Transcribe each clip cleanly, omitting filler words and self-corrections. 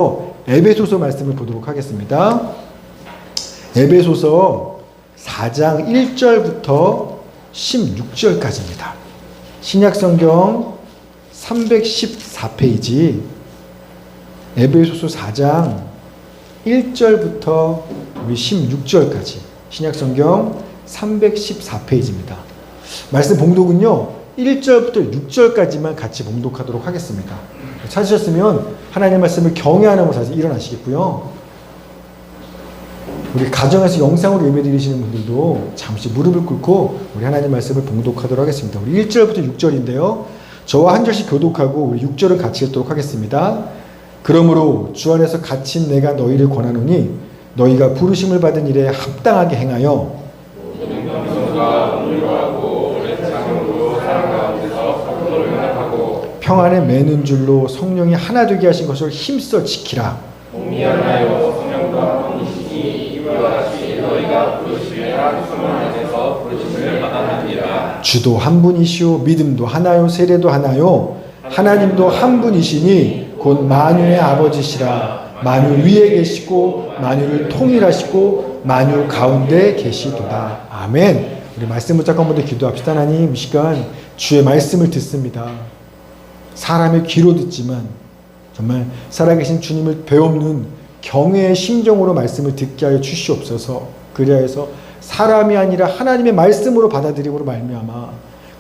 에베소서 말씀을 보도록 하겠습니다. 에베소서 4장 1절부터 16절까지입니다. 신약성경 314페이지 에베소서 4장 1절부터 16절까지 신약성경 314페이지입니다. 말씀 봉독은요 1절부터 6절까지만 같이 봉독하도록 하겠습니다. 찾으셨으면 하나님의 말씀을 경외하는 곳에서 일어나시겠고요. 우리 가정에서 영상으로 예배 드리시는 분들도 잠시 무릎을 꿇고 우리 하나님의 말씀을 봉독하도록 하겠습니다. 우리 1절부터 6절인데요. 저와 한 절씩 교독하고 우리 6절을 같이 읽도록 하겠습니다. 그러므로 주 안에서 갇힌 내가 너희를 권하노니 너희가 부르심을 받은 일에 합당하게 행하여 모든 겸손과 온유하고 오래 참음으로 사랑 가운데서 서로를 용납하고 평안에 매는 줄로 성령이 하나 되게 하신 것을 힘써 지키라. 몸이 하나요 성령과 한 이시니 이와 같이 너희가 부르심에 한 소문 안에서 부르심을 받았느니라. 주도 한 분이시오 믿음도 하나요 세례도 하나요 하나님도 한 분이시니 곧 만유의 아버지시라. 만유 위에 계시고 만유를 통일하시고 만유 가운데 계시도다. 아멘. 우리 말씀 붙잡고 한번 더 기도합시다. 하나님 이 시간 주의 말씀을 듣습니다. 사람의 귀로 듣지만 정말 살아계신 주님을 배우는 경외의 심정으로 말씀을 듣게 하여 주시옵소서. 그리하여서 사람이 아니라 하나님의 말씀으로 받아들임으로 말미암아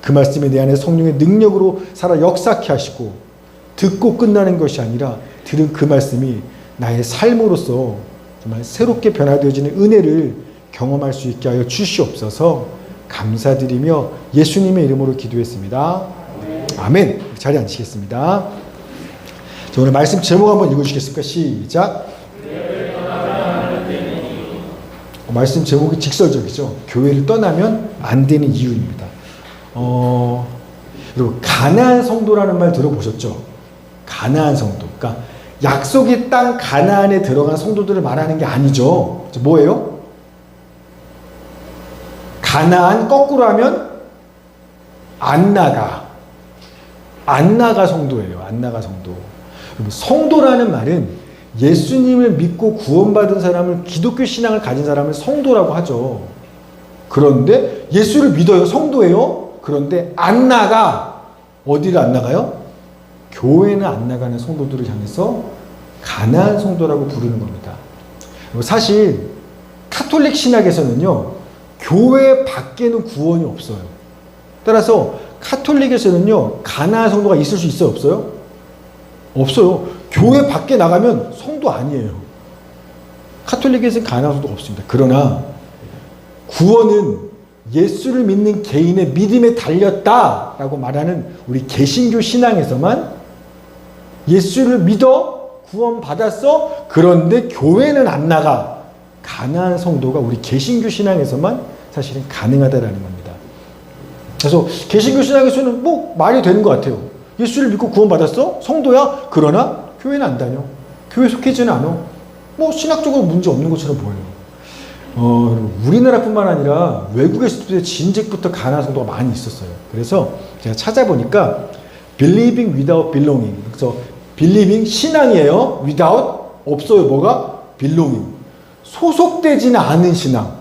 그 말씀이 내 안에 성령의 능력으로 살아 역사케 하시고 듣고 끝나는 것이 아니라 들은 그 말씀이 나의 삶으로서 정말 새롭게 변화되어지는 은혜를 경험할 수 있게 하여 주시옵소서. 감사드리며 예수님의 이름으로 기도했습니다. 아멘. 자리에 앉으시겠습니다. 자, 오늘 말씀 제목 한번 읽어주시겠습니까? 시작. 말씀 제목이 직설적이죠. 교회를 떠나면 안 되는 이유입니다. 여러분 가나안 성도라는 말 들어보셨죠? 가나안 성도. 그러니까 약속의 땅 가나안에 들어간 성도들을 말하는 게 아니죠. 뭐예요? 가나안 거꾸로 하면 안나가 성도예요. 안나가 성도. 성도라는 말은 예수님을 믿고 구원받은 사람을 기독교 신앙을 가진 사람을 성도라고 하죠. 그런데 예수를 믿어요. 성도예요. 그런데 안 나가. 어디를 안 나가요? 교회는 안 나가는 성도들을 향해서 가나안 성도라고 부르는 겁니다. 사실 카톨릭 신학에서는요. 교회 밖에는 구원이 없어요. 따라서 카톨릭에서는요. 가나안 성도가 있을 수 있어요? 없어요? 없어요. 교회 밖에 나가면 성도 아니에요. 카톨릭에서는 가나안 성도가 없습니다. 그러나 구원은 예수를 믿는 개인의 믿음에 달렸다라고 말하는 우리 개신교 신앙에서만 예수를 믿어 구원받았어. 그런데 교회는 안 나가. 가나안 성도가 우리 개신교 신앙에서만 사실은 가능하다라는 겁니다. 그래서 개신교 신앙에서는 뭐 말이 되는 것 같아요. 예수를 믿고 구원받았어? 성도야? 그러나 교회는 안 다녀. 교회 속해지는 않아. 뭐 신학적으로 문제 없는 것처럼 보여요. 우리나라뿐만 아니라 외국에서도 진즉부터 가나안 성도가 많이 있었어요. 그래서 제가 찾아보니까 believing without belonging. 그래서 believing 신앙이에요. without 없어요. 뭐가? belonging. 소속되지는 않은 신앙.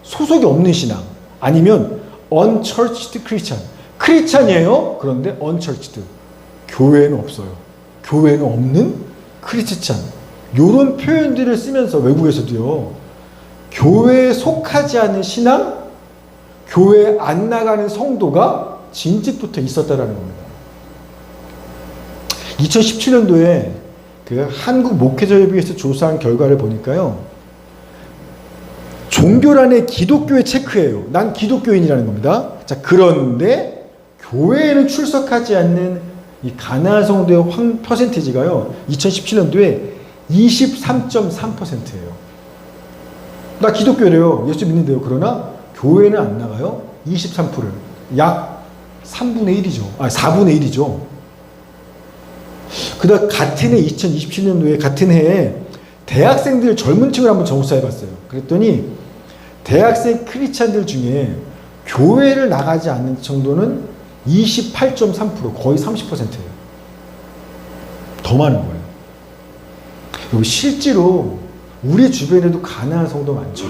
소속이 없는 신앙. 아니면 unchurched Christian. 크리스찬이에요. 그런데 unchurched. 교회는 없어요. 교회는 없는 크리스찬. 이런 표현들을 쓰면서 외국에서도요. 교회에 속하지 않은 신앙, 교회에 안 나가는 성도가 진즉부터 있었다라는 겁니다. 2017년도에 그 한국 목회자협의회에서 조사한 결과를 보니까요. 종교란에 기독교의 체크예요. 난 기독교인이라는 겁니다. 자, 그런데 교회에는 출석하지 않는 이 가나안 성도의 퍼센티지가요. 2017년도에 23.3%예요. 나 기독교래요. 예수 믿는데요. 그러나 교회는 안 나가요. 23%. 약 3분의 1이죠. 4분의 1이죠. 그다음 같은 해 2027년도에 같은 해에 대학생들 젊은 층을 한번 조사해봤어요. 그랬더니 대학생 크리스찬들 중에 교회를 나가지 않는 정도는 28.3% 거의 30%예요. 더 많은 거예요. 여러분 실제로 우리 주변에도 가난한 성도 많죠.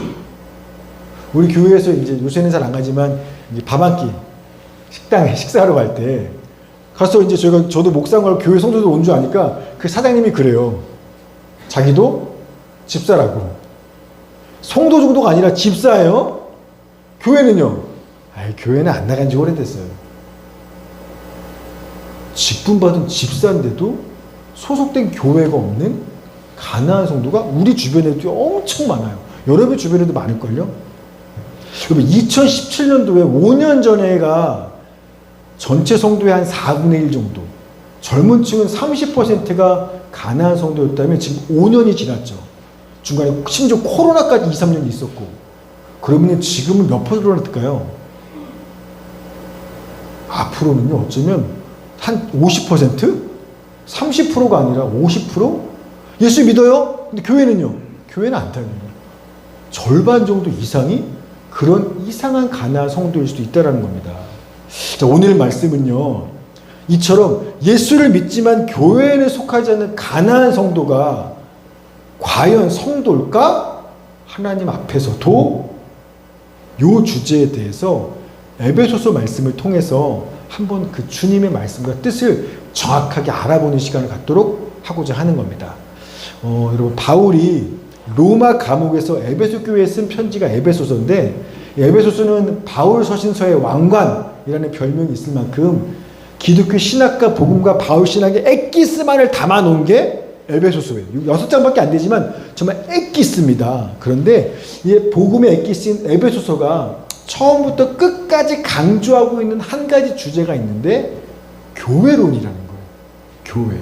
우리 교회에서 이제 요새는 잘 안 가지만 밥 한 끼 식당에 식사하러 갈 때 가서 이제 저도 목사님과 교회 성도들 온 줄 아니까 그 사장님이 그래요. 자기도 집사라고. 성도 정도가 아니라 집사예요. 교회는요. 교회는 안 나간 지 오래됐어요. 직분 받은 집사인데도 소속된 교회가 없는 가난한 성도가 우리 주변에도 엄청 많아요. 여러분 주변에도 많을걸요? 여러분 2017년도에 5년 전에가 전체 성도의 한 4분의 1 정도, 젊은 층은 30%가 가난한 성도였다면 지금 5년이 지났죠. 중간에 심지어 코로나까지 2, 3년이 있었고, 그러면 지금은 몇 %일까요? 앞으로는요, 어쩌면 한 50%? 30%가 아니라 50%? 예수 믿어요? 근데 교회는요? 교회는 안 다녀요. 절반 정도 이상이 그런 이상한 가난한 성도일 수도 있다는 겁니다. 자, 오늘 말씀은요, 이처럼 예수를 믿지만 교회에 속하지 않는 가난한 성도가 과연 성도일까? 하나님 앞에서도 이 주제에 대해서 에베소서 말씀을 통해서 한번 그 주님의 말씀과 뜻을 정확하게 알아보는 시간을 갖도록 하고자 하는 겁니다. 여러분, 바울이 로마 감옥에서 에베소 교회에 쓴 편지가 에베소서인데, 에베소서는 바울 서신서의 왕관이라는 별명이 있을 만큼 기독교 신학과 복음과 바울 신학의 엑기스만을 담아놓은 게 에베소서예요. 6장밖에 안 되지만 정말 엑기스입니다. 그런데 이 복음의 엑기스인 에베소서가 처음부터 끝까지 강조하고 있는 한 가지 주제가 있는데 교회론이라는 거예요. 교회.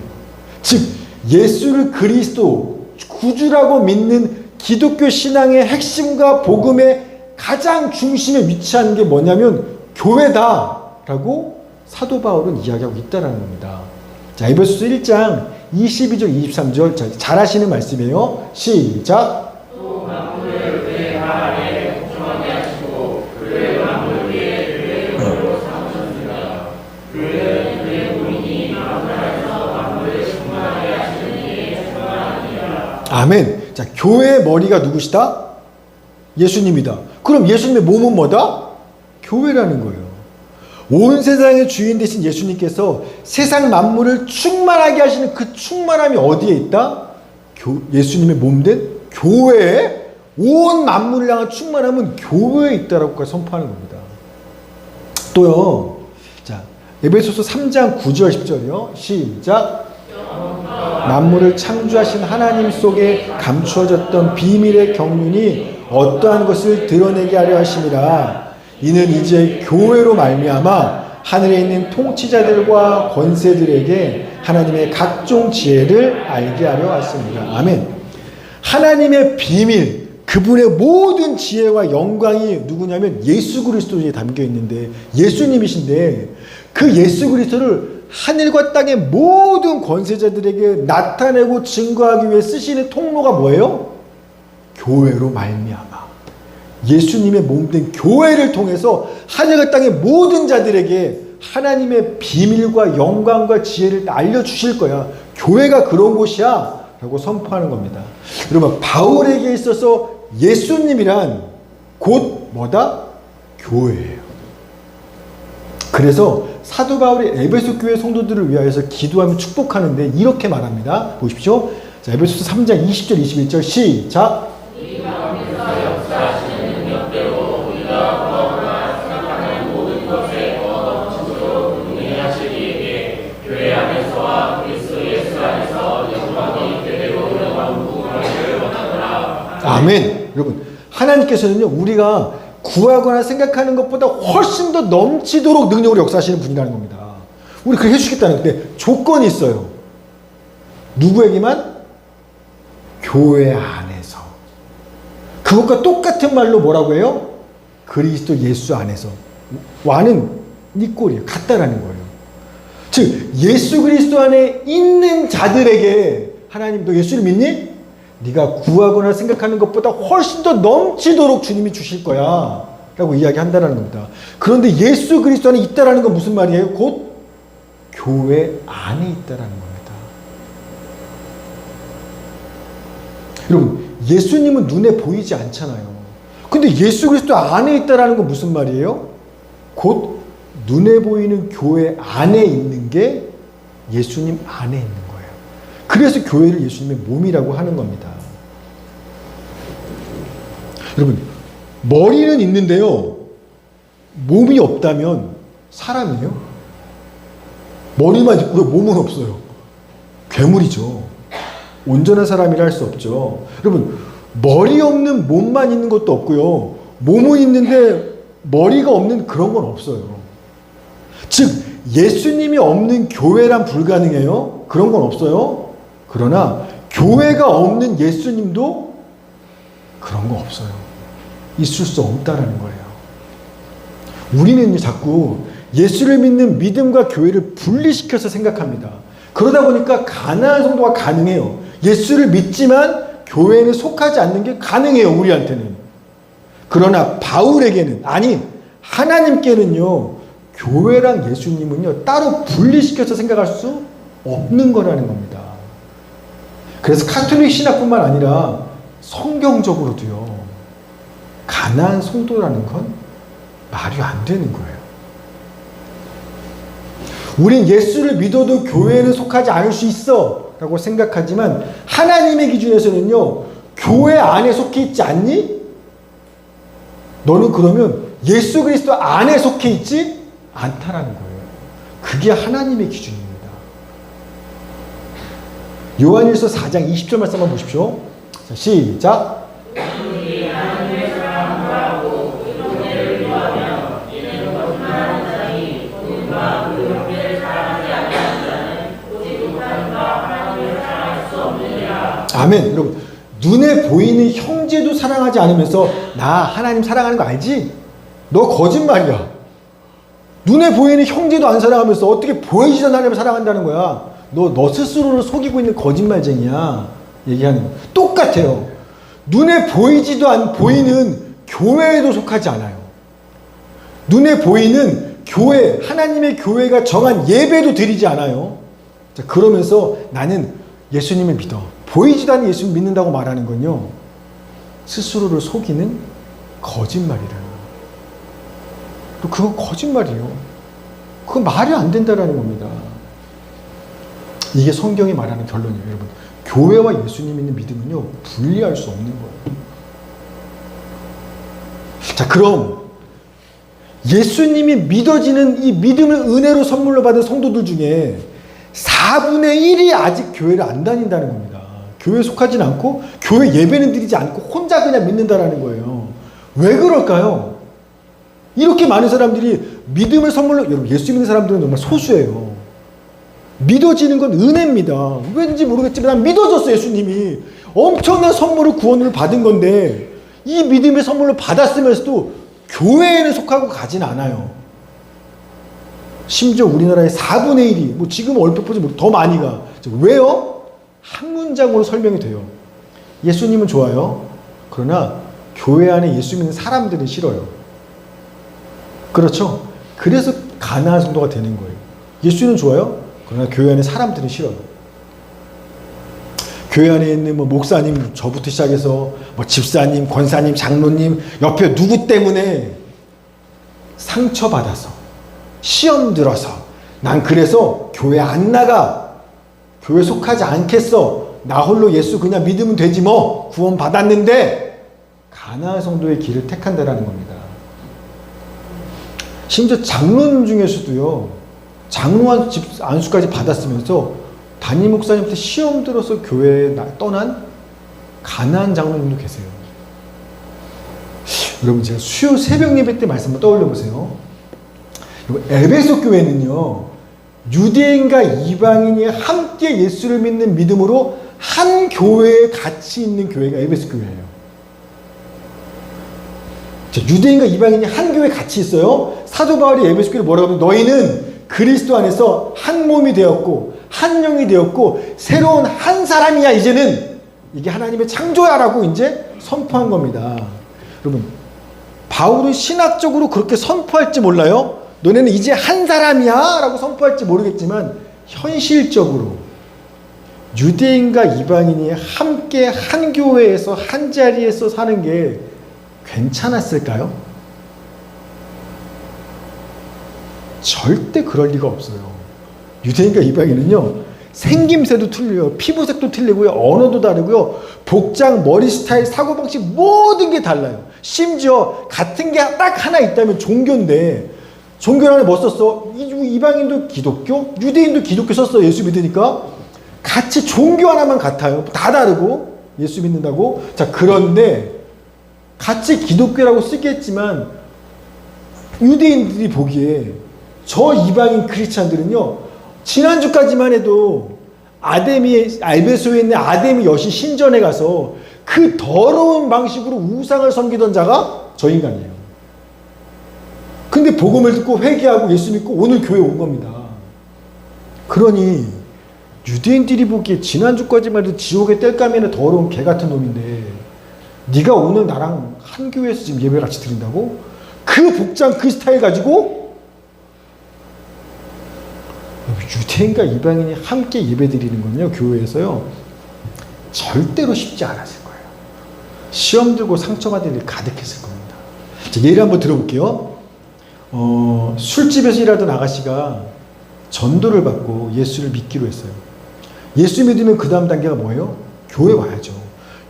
즉 예수를 그리스도 구주라고 믿는 기독교 신앙의 핵심과 복음의 가장 중심에 위치한 게 뭐냐면 교회다라고 사도 바울은 이야기하고 있다는 겁니다. 자, 에베소서 1장 22절 23절 잘 아시는 말씀이에요. 시작. 또 만물을 그의 아래 공정하게 하시고 그의 만물 위에 그의 머리로 삼으셨습니다. 그는 그의 본인이 만물에서 만물을 충만하게 하시는 이의 충만하니라. 아멘. 자, 교회의 머리가 누구시다? 예수님이다. 그럼 예수님의 몸은 뭐다? 교회라는 거예요. 온 세상의 주인 되신 예수님께서 세상 만물을 충만하게 하시는 그 충만함이 어디에 있다? 예수님의 몸된 교회에, 온 만물을 향한 충만함은 교회에 있다라고 선포하는 겁니다. 또요, 자, 에베소서 3장 9절 10절이요. 시작. 만물을 창조하신 하나님 속에 감추어졌던 비밀의 경륜이 어떠한 것을 드러내게 하려 하심이라. 이는 이제 교회로 말미암아 하늘에 있는 통치자들과 권세들에게 하나님의 각종 지혜를 알게 하려 하십니다. 아멘. 하나님의 비밀, 그분의 모든 지혜와 영광이 누구냐면 예수 그리스도에 담겨 있는데, 예수님이신데 그 예수 그리스도를 하늘과 땅의 모든 권세자들에게 나타내고 증거하기 위해 쓰시는 통로가 뭐예요? 교회로 말미암아 예수님의 몸된 교회를 통해서 하늘과 땅의 모든 자들에게 하나님의 비밀과 영광과 지혜를 알려주실 거야. 교회가 그런 곳이야 라고 선포하는 겁니다. 여러분, 바울에게 있어서 예수님이란 곧 뭐다? 교회예요. 그래서 사도 바울이 에베소 교회 성도들을 위하여서 기도하며 축복하는데 이렇게 말합니다. 보십시오. 자, 에베소서 3장 20절 21절 시작. 아멘. 여러분, 하나님께서는요, 우리가 구하거나 생각하는 것보다 훨씬 더 넘치도록 능력으로 역사하시는 분이라는 겁니다. 우리 그렇게 해주시겠다는 건데 조건이 있어요. 누구에게만? 교회 안에서. 그것과 똑같은 말로 뭐라고 해요? 그리스도 예수 안에서. 와는 니 꼴이에요. 같다라는 거예요. 즉 예수 그리스도 안에 있는 자들에게 하나님, 너 예수를 믿니? 네가 구하거나 생각하는 것보다 훨씬 더 넘치도록 주님이 주실 거야 라고 이야기한다는 겁니다. 그런데 예수 그리스도 안에 있다는 건 무슨 말이에요? 곧 교회 안에 있다는 겁니다. 여러분, 예수님은 눈에 보이지 않잖아요. 근데 예수 그리스도 안에 있다라는 건 무슨 말이에요? 곧 눈에 보이는 교회 안에 있는 게 예수님 안에 있는 거예요. 그래서 교회를 예수님의 몸이라고 하는 겁니다. 여러분, 머리는 있는데요, 몸이 없다면 사람이에요? 머리만 있고 몸은 없어요. 괴물이죠. 온전한 사람이라 할 수 없죠. 여러분, 머리 없는 몸만 있는 것도 없고요, 몸은 있는데 머리가 없는 그런 건 없어요. 즉 예수님이 없는 교회란 불가능해요. 그런 건 없어요. 그러나 교회가 없는 예수님도 그런 거 없어요. 있을 수 없다라는 거예요. 우리는 자꾸 예수를 믿는 믿음과 교회를 분리시켜서 생각합니다. 그러다 보니까 가난한 성도가 가능해요. 예수를 믿지만 교회에는 속하지 않는 게 가능해요, 우리한테는. 그러나 바울에게는, 아니 하나님께는요, 교회랑 예수님은요 따로 분리시켜서 생각할 수 없는 거라는 겁니다. 그래서 카톨릭 신학뿐만 아니라 성경적으로도요, 가난한 성도라는 건 말이 안 되는 거예요. 우린 예수를 믿어도 교회에는 속하지 않을 수 있어 라고 생각하지만 하나님의 기준에서는요, 교회 안에 속해 있지 않니? 너는 그러면 예수 그리스도 안에 속해 있지 않다라는 거예요. 그게 하나님의 기준입니다. 요한일서 4장 20절 말씀 한번 보십시오. 자, 시작. 아멘. 여러분, 눈에 보이는 형제도 사랑하지 않으면서 나 하나님 사랑하는 거 알지? 너 거짓말이야. 눈에 보이는 형제도 안 사랑하면서 어떻게 보이지 않는 하나님을 사랑한다는 거야. 너 스스로를 속이고 있는 거짓말쟁이야. 얘기하는 거 똑같아요. 눈에 보이지도 않 보이는 교회에도 속하지 않아요. 눈에 보이는 교회, 하나님의 교회가 정한 예배도 드리지 않아요. 자, 그러면서 나는 예수님을 믿어, 보이지도 않는 예수를 믿는다고 말하는 건요, 스스로를 속이는 거짓말이래요. 또 그건 거짓말이에요. 그건 말이 안 된다라는 겁니다. 이게 성경이 말하는 결론이에요. 여러분, 교회와 예수님 믿는 믿음은요 분리할 수 없는 거예요. 자, 그럼 예수님이 믿어지는 이 믿음을 은혜로 선물로 받은 성도들 중에 4분의 1이 아직 교회를 안 다닌다는 겁니다. 교회에 속하진 않고 교회 예배는 드리지 않고 혼자 그냥 믿는다라는 거예요. 왜 그럴까요? 이렇게 많은 사람들이 믿음을 선물로, 여러분 예수 믿는 사람들은 정말 소수예요. 믿어지는 건 은혜입니다. 왠지 모르겠지만 난 믿어졌어. 예수님이 엄청난 선물을, 구원을 받은 건데 이 믿음의 선물로 받았으면서도 교회에는 속하고 가진 않아요. 심지어 우리나라의 4분의 1이 뭐 지금 얼핏 보지 더 많이 가. 왜요? 한 문장으로 설명이 돼요. 예수님은 좋아요. 그러나 교회 안에 예수 믿는 사람들은 싫어요. 그렇죠? 그래서 가난한 성도가 되는 거예요. 예수는 좋아요. 그러나 교회 안에 사람들은 싫어요. 교회 안에 있는 뭐 목사님 저부터 시작해서 뭐 집사님, 권사님, 장로님, 옆에 누구 때문에 상처받아서 시험 들어서 난 그래서 교회 안 나가, 교회 속하지 않겠어, 나 홀로 예수 그냥 믿으면 되지 뭐, 구원 받았는데, 가난한 성도의 길을 택한다라는 겁니다. 심지어 장로님 중에서도요, 장로 안수까지 받았으면서 담임 목사님한테 시험 들어서 교회에 떠난 가난한 장로님도 계세요. 여러분, 제가 수요 새벽 예배 때 말씀 한번 떠올려 보세요. 에베소 교회는요, 유대인과 이방인이 함께 예수를 믿는 믿음으로 한 교회에 같이 있는 교회가 에베소 교회예요. 자, 유대인과 이방인이 한 교회에 같이 있어요. 사도 바울이 에베소 교회를 뭐라고 하면, 너희는 그리스도 안에서 한 몸이 되었고 한 영이 되었고 새로운 한 사람이야. 이제는 이게 하나님의 창조야라고 이제 선포한 겁니다. 여러분, 바울은 신학적으로 그렇게 선포할지 몰라요. 너네는 이제 한 사람이야 라고 선포할지 모르겠지만 현실적으로 유대인과 이방인이 함께 한 교회에서 한 자리에서 사는 게 괜찮았을까요? 절대 그럴 리가 없어요. 유대인과 이방인은요, 생김새도 틀려요. 피부색도 틀리고요. 언어도 다르고요. 복장, 머리 스타일, 사고방식 모든 게 달라요. 심지어 같은 게 딱 하나 있다면 종교인데, 종교 안에 뭐 썼어? 이방인도 기독교, 유대인도 기독교 썼어. 예수 믿으니까. 같이 종교 하나만 같아요. 다 다르고 예수 믿는다고. 자, 그런데 같이 기독교라고 쓰겠지만 유대인들이 보기에 저 이방인 크리스찬들은요, 지난주까지만 해도 알베소에 있는 아데미 여신 신전에 가서 그 더러운 방식으로 우상을 섬기던 자가 저 인간이에요. 근데 복음을 듣고 회개하고 예수 믿고 오늘 교회에 온 겁니다. 그러니 유대인들이 보기에 지난주까지만 해도 지옥의 땔감에는 더러운 개 같은 놈인데 네가 오늘 나랑 한 교회에서 지금 예배 같이 드린다고? 그 복장 그 스타일 가지고? 유대인과 이방인이 함께 예배 드리는 건요, 교회에서요, 절대로 쉽지 않았을 거예요. 시험 들고 상처받을 일이 가득했을 겁니다. 자, 예를 한번 들어볼게요. 술집에서 일하던 아가씨가 전도를 받고 예수를 믿기로 했어요. 예수 믿으면 그 다음 단계가 뭐예요? 교회 와야죠.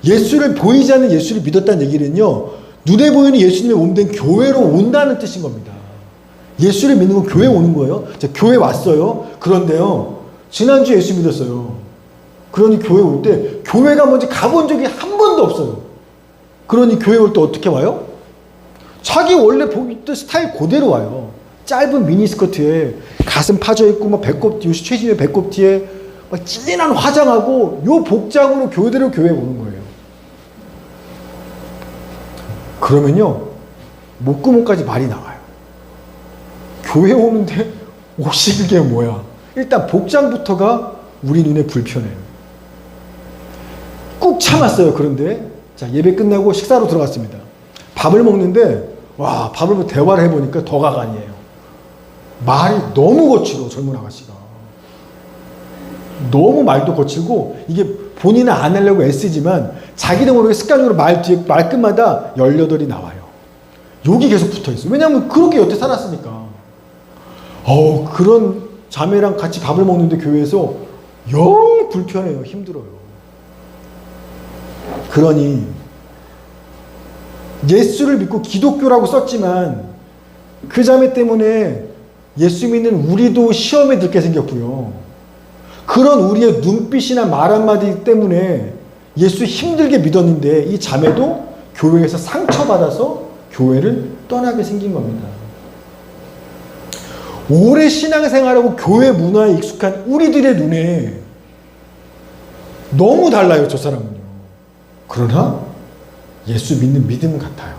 예수를 보이지 않는 예수를 믿었다는 얘기는요, 눈에 보이는 예수님의 몸된 교회로 온다는 뜻인 겁니다. 예수를 믿는 건 교회에 오는 거예요. 자, 교회 왔어요. 그런데요, 지난주에 예수 믿었어요. 그러니 교회 올 때 교회가 뭔지 가본 적이 한 번도 없어요. 그러니 교회 올 때 어떻게 와요? 자기 원래 보던 스타일 그대로 와요. 짧은 미니스커트에 가슴 파져있고 막 배꼽 뒤에, 최신의 배꼽 뒤에 막 진한 화장하고 요 복장으로 교회대로 교회에 오는 거예요. 그러면요, 목구멍까지 말이 나와요. 교회 오는데 옷이 그게 뭐야? 일단 복장부터가 우리 눈에 불편해요. 꾹 참았어요. 그런데 자, 예배 끝나고 식사로 들어갔습니다. 밥을 먹는데 와, 밥을 뭐 대화를 해보니까 더 가관이에요. 말이 너무 거칠어. 젊은 아가씨가 너무 말도 거칠고, 이게 본인은 안 하려고 애쓰지만 자기도 모르게 습관적으로 말 뒤에 말끝마다 18이 나와요. 욕이 계속 붙어있어요. 왜냐하면 그렇게 여태 살았으니까. 그런 자매랑 같이 밥을 먹는데 교회에서 영 불편해요. 힘들어요. 그러니 예수를 믿고 기독교라고 썼지만 그 자매 때문에 예수 믿는 우리도 시험에 들게 생겼고요. 그런 우리의 눈빛이나 말 한마디 때문에 예수 힘들게 믿었는데 이 자매도 교회에서 상처받아서 교회를 떠나게 생긴 겁니다. 오래 신앙생활하고 교회 문화에 익숙한 우리들의 눈에 너무 달라요, 저 사람은요. 그러나 예수 믿는 믿음은 같아요.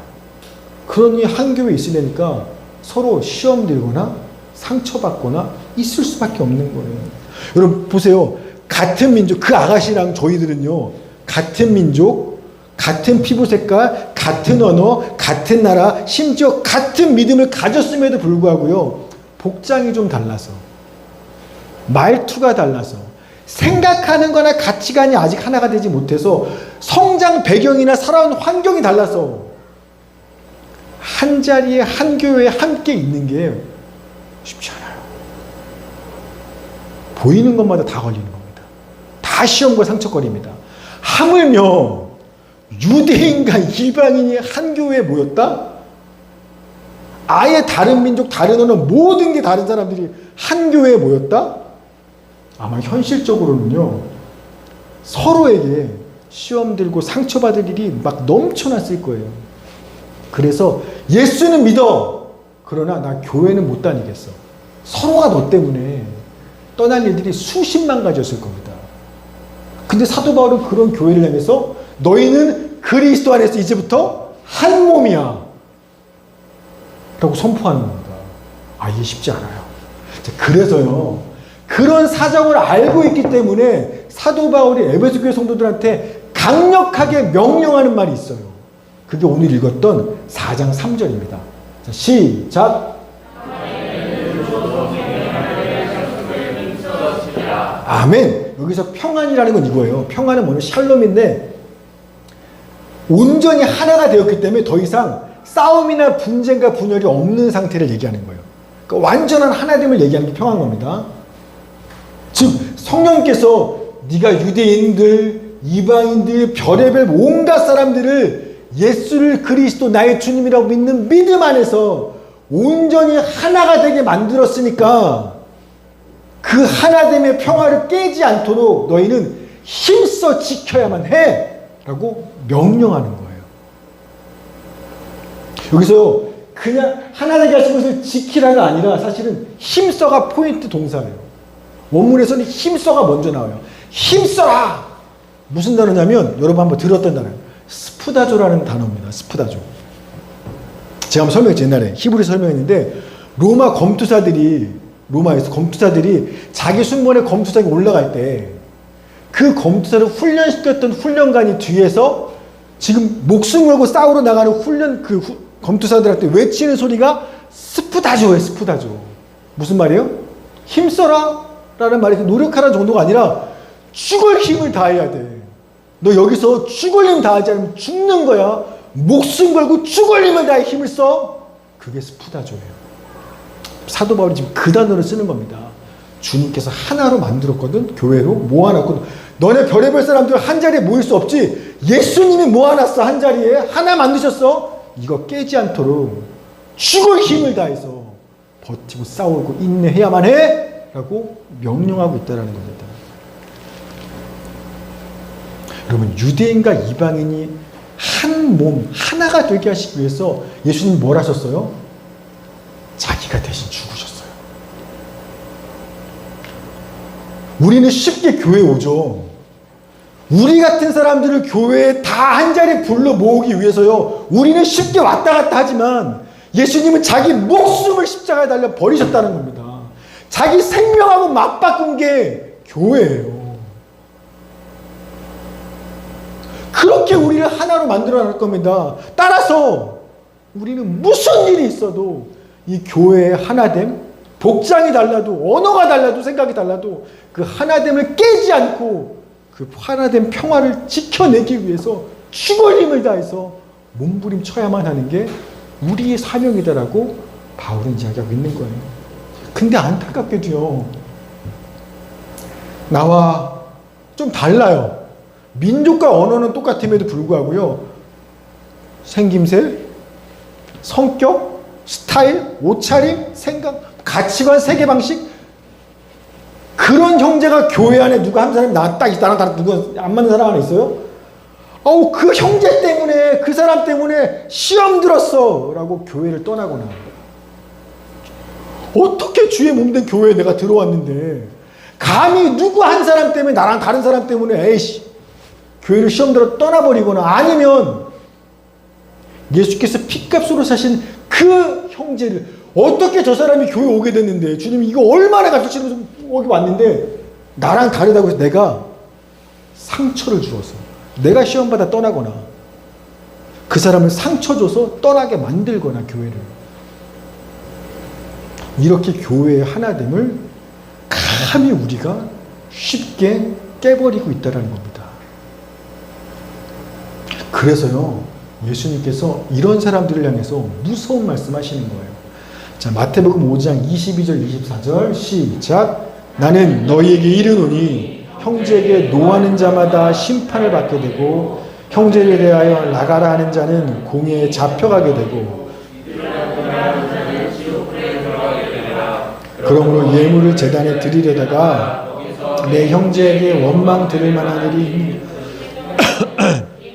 그러니 한 교회에 있으려니까 서로 시험 들거나 상처받거나 있을 수밖에 없는 거예요. 여러분 보세요. 같은 민족, 그 아가씨랑 저희들은요, 같은 민족, 같은 피부 색깔, 같은 언어, 같은 나라, 심지어 같은 믿음을 가졌음에도 불구하고요, 복장이 좀 달라서, 말투가 달라서, 생각하는 거나 가치관이 아직 하나가 되지 못해서, 성장 배경이나 살아온 환경이 달라서 한 자리에 한 교회에 함께 있는 게 쉽지 않아요. 보이는 것마다 다 걸리는 겁니다. 다 시험과 상처거리입니다. 하물며 유대인과 이방인이 한 교회에 모였다? 아예 다른 민족, 다른 언어, 모든 게 다른 사람들이 한 교회에 모였다? 아마 현실적으로는요, 서로에게 시험 들고 상처받을 일이 막 넘쳐났을 거예요. 그래서 예수는 믿어. 그러나 나 교회는 못 다니겠어. 서로가 너 때문에 떠날 일들이 수십만 가지였을 겁니다. 근데 사도 바울은 그런 교회를 향해서 너희는 그리스도 안에서 이제부터 한 몸이야 라고 선포하는 겁니다. 이게 쉽지 않아요. 그래서요, 그런 사정을 알고 있기 때문에 사도 바울이 에베소 교회 성도들한테 강력하게 명령하는 말이 있어요. 그게 오늘 읽었던 4장 3절입니다. 자, 시작. 아멘. 여기서 평안이라는 건 이거예요. 평안은 뭐냐? 샬롬인데 온전히 하나가 되었기 때문에 더 이상 싸움이나 분쟁과 분열이 없는 상태를 얘기하는 거예요. 그러니까 완전한 하나됨을 얘기하는 게 평안인 겁니다. 즉 성령께서 네가 유대인들, 이방인들, 별의별 온갖 사람들을 예수를 그리스도 나의 주님이라고 믿는 믿음 안에서 온전히 하나가 되게 만들었으니까 그 하나됨의 평화를 깨지 않도록 너희는 힘써 지켜야만 해 라고 명령하는 거예요. 여기서 그냥 하나 되게 하신 것을 지키라가 아니라 사실은 힘써가 포인트 동사예요. 원문에서는 힘써가 먼저 나와요. 힘써라! 무슨 단어냐면 여러분 한번 들었던 단어예요. 스푸다조라는 단어입니다. 스푸다조. 제가 한번 설명했죠. 옛날에 히브리서 설명했는데 로마에서 검투사들이 자기 순번에 검투사에 올라갈 때 그 검투사를 훈련시켰던 훈련관이 뒤에서 지금 목숨 걸고 싸우러 나가는 검투사들한테 외치는 소리가 스푸다조예요. 스푸다조. 무슨 말이에요? 힘써라 라는 말이 노력하라는 정도가 아니라 죽을 힘을 다해야 돼. 너 여기서 죽을 힘 다하지 않으면 죽는 거야. 목숨 걸고 죽을 힘을 다해 힘을 써. 그게 스푸다조예요. 사도 바울이 지금 그 단어를 쓰는 겁니다. 주님께서 하나로 만들었거든. 교회로 모아놨거든. 너네 별의별 사람들 한 자리에 모일 수 없지. 예수님이 모아놨어. 한 자리에 하나 만드셨어. 이거 깨지 않도록 죽을 힘을 다해서 버티고 싸우고 인내해야만 해 라고 명령하고 있다는 겁니다. 여러분 유대인과 이방인이 한 몸 하나가 되게 하시기 위해서 예수님이 뭘 하셨어요? 자기가 대신 죽으셨어요. 우리는 쉽게 교회에 오죠. 우리 같은 사람들을 교회에 다 한자리에 불러 모으기 위해서요. 우리는 쉽게 왔다 갔다 하지만 예수님은 자기 목숨을 십자가에 달려 버리셨다는 겁니다. 자기 생명하고 맞바꾼 게 교회예요. 그렇게 우리를 하나로 만들어 놨을 겁니다. 따라서 우리는 무슨 일이 있어도 이 교회의 하나됨, 복장이 달라도 언어가 달라도 생각이 달라도 그 하나됨을 깨지 않고 그 하나됨 평화를 지켜내기 위해서 죽을 힘을 다해서 몸부림쳐야만 하는 게 우리의 사명이다라고 바울은 이야기하고 있는 거예요. 근데 안타깝게도요. 나와 좀 달라요. 민족과 언어는 똑같음에도 불구하고요. 생김새, 성격, 스타일, 옷차림, 생각, 가치관, 세계방식 그런 형제가 교회 안에 누가 한 사람이 나랑 다른 누가 안 맞는 사람 하나 있어요? 그 형제 때문에 그 사람 때문에 시험 들었어 라고 교회를 떠나거나 어떻게 주의 몸된 교회에 내가 들어왔는데 감히 누구 한 사람 때문에 나랑 다른 사람 때문에 에이씨 교회를 시험 들어 떠나버리거나 아니면 예수께서 핏값으로 사신 그 형제를 어떻게 저 사람이 교회 오게 됐는데 주님이 이거 얼마나 값을 치르면서 여기 왔는데 나랑 다르다고 해서 내가 상처를 주어서 내가 시험받아 떠나거나 그 사람을 상처 줘서 떠나게 만들거나 교회를 이렇게 교회의 하나됨을 감히 우리가 쉽게 깨버리고 있다는 겁니다. 그래서요 예수님께서 이런 사람들을 향해서 무서운 말씀하시는 거예요. 자, 마태복음 5장 22절 24절 시작. 나는 너희에게 이르노니 형제에게 노하는 자마다 심판을 받게 되고 형제에 대하여 나가라 하는 자는 공회에 잡혀가게 되고 그러므로 예물을 제단에 드리려다가 내 형제에게 원망 들을 만한 일이 있는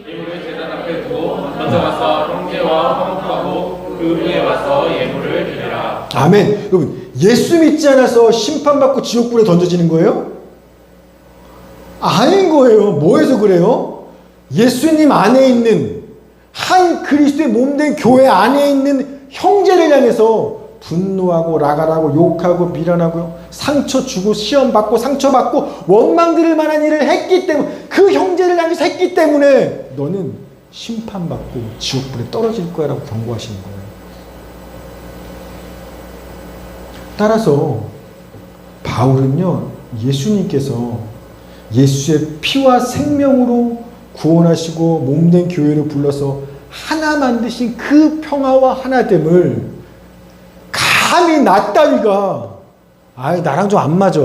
예물을 제단 앞에 두고 먼저 가서 형제와 화목하고 그 후에 와서 예물을 드리라. 아멘. 여러분 예수 믿지 않아서 심판받고 지옥불에 던져지는 거예요? 아닌 거예요. 뭐해서 그래요? 예수님 안에 있는 한 그리스도의 몸된 교회 안에 있는 형제를 향해서 분노하고 라갈하고 욕하고 미련하고 상처 주고 시험받고 상처받고 원망 들을 만한 일을 했기 때문에 그 형제를 향해서 했기 때문에 너는 심판받고 지옥불에 떨어질 거야 라고 경고하시는 거예요. 따라서 바울은요 예수님께서 예수의 피와 생명으로 구원하시고 몸된 교회를 불러서 하나 만드신 그 평화와 하나됨을 감히 나 따위가 나랑 좀 안 맞아,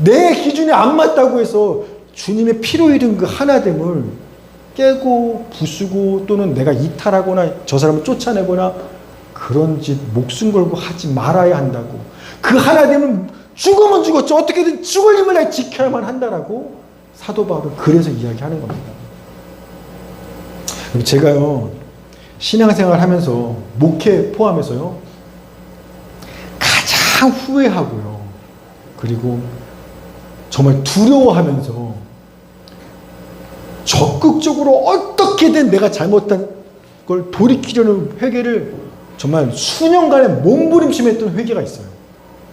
내 기준에 안 맞다고 해서 주님의 피로 이룬 그 하나됨을 깨고 부수고 또는 내가 이탈하거나 저 사람을 쫓아내거나 그런 짓 목숨 걸고 하지 말아야 한다고. 그 하나됨은 죽으면 죽었지 어떻게든 죽을 힘을 다해 지켜야만 한다라고 사도 바울은 그래서 이야기하는 겁니다. 제가요 신앙생활 하면서 목회 포함해서요 가장 후회하고요 그리고 정말 두려워하면서 적극적으로 어떻게든 내가 잘못한 걸 돌이키려는 회개를 정말 수년간의 몸부림침했던 회개가 있어요.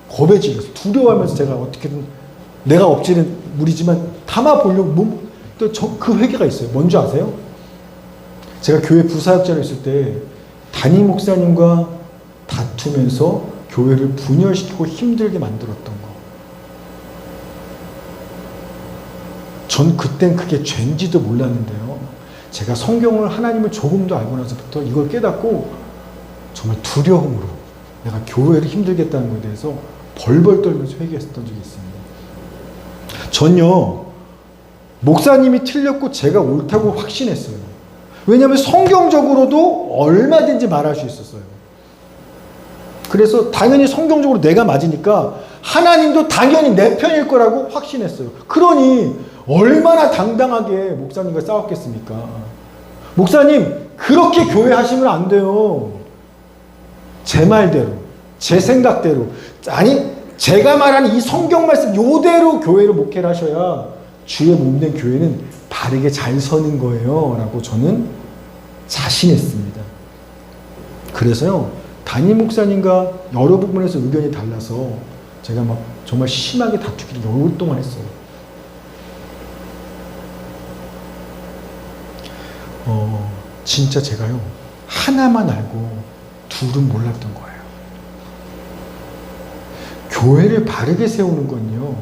겁에 질려서 두려워하면서 제가 어떻게든 내가 엎지는 무리지만 담아보려고 또 그 회개가 있어요. 뭔지 아세요? 제가 교회 부사역자로 있을 때 담임 목사님과 다투면서 교회를 분열시키고 힘들게 만들었던 거. 전 그땐 그게 죄인지도 몰랐는데요. 제가 성경을 하나님을 조금 더 알고 나서부터 이걸 깨닫고 정말 두려움으로 내가 교회를 힘들겠다는 것에 대해서 벌벌 떨면서 회개했었던 적이 있습니다. 전요 목사님이 틀렸고 제가 옳다고 확신했어요. 왜냐하면 성경적으로도 얼마든지 말할 수 있었어요. 그래서 당연히 성경적으로 내가 맞으니까 하나님도 당연히 내 편일 거라고 확신했어요. 그러니 얼마나 당당하게 목사님과 싸웠겠습니까? 목사님 그렇게 교회 하시면 안 돼요. 제 말대로 제 생각대로 아니 제가 말하는 이 성경 말씀 요대로 교회를 목회를 하셔야 주의 몸된 교회는 바르게 잘 서는 거예요 라고 저는 자신했습니다. 그래서요 담임 목사님과 여러 부분에서 의견이 달라서 제가 막 정말 심하게 다투기를 여러 동안 했어요. 진짜 제가요 하나만 알고 둘은 몰랐던 거예요. 교회를 바르게 세우는 건요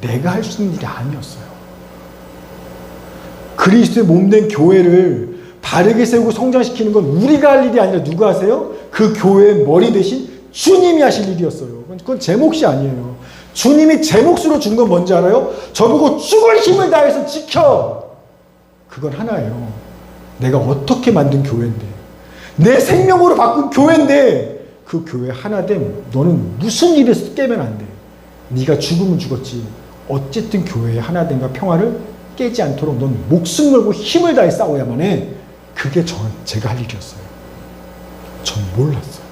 내가 할 수 있는 일이 아니었어요. 그리스도의 몸된 교회를 바르게 세우고 성장시키는 건 우리가 할 일이 아니라 누가 하세요? 그 교회의 머리 대신 주님이 하실 일이었어요. 그건 제 몫이 아니에요. 주님이 제 몫으로 준 건 뭔지 알아요? 저보고 죽을 힘을 다해서 지켜. 그건 하나예요. 내가 어떻게 만든 교회인데 내 생명으로 바꾼 교회인데 그 교회 하나됨 너는 무슨 일에서 깨면 안 돼. 네가 죽으면 죽었지 어쨌든 교회의 하나됨과 평화를 깨지 않도록 넌 목숨 걸고 힘을 다해 싸워야만 해. 그게 제가 할 일이었어요. 전 몰랐어요.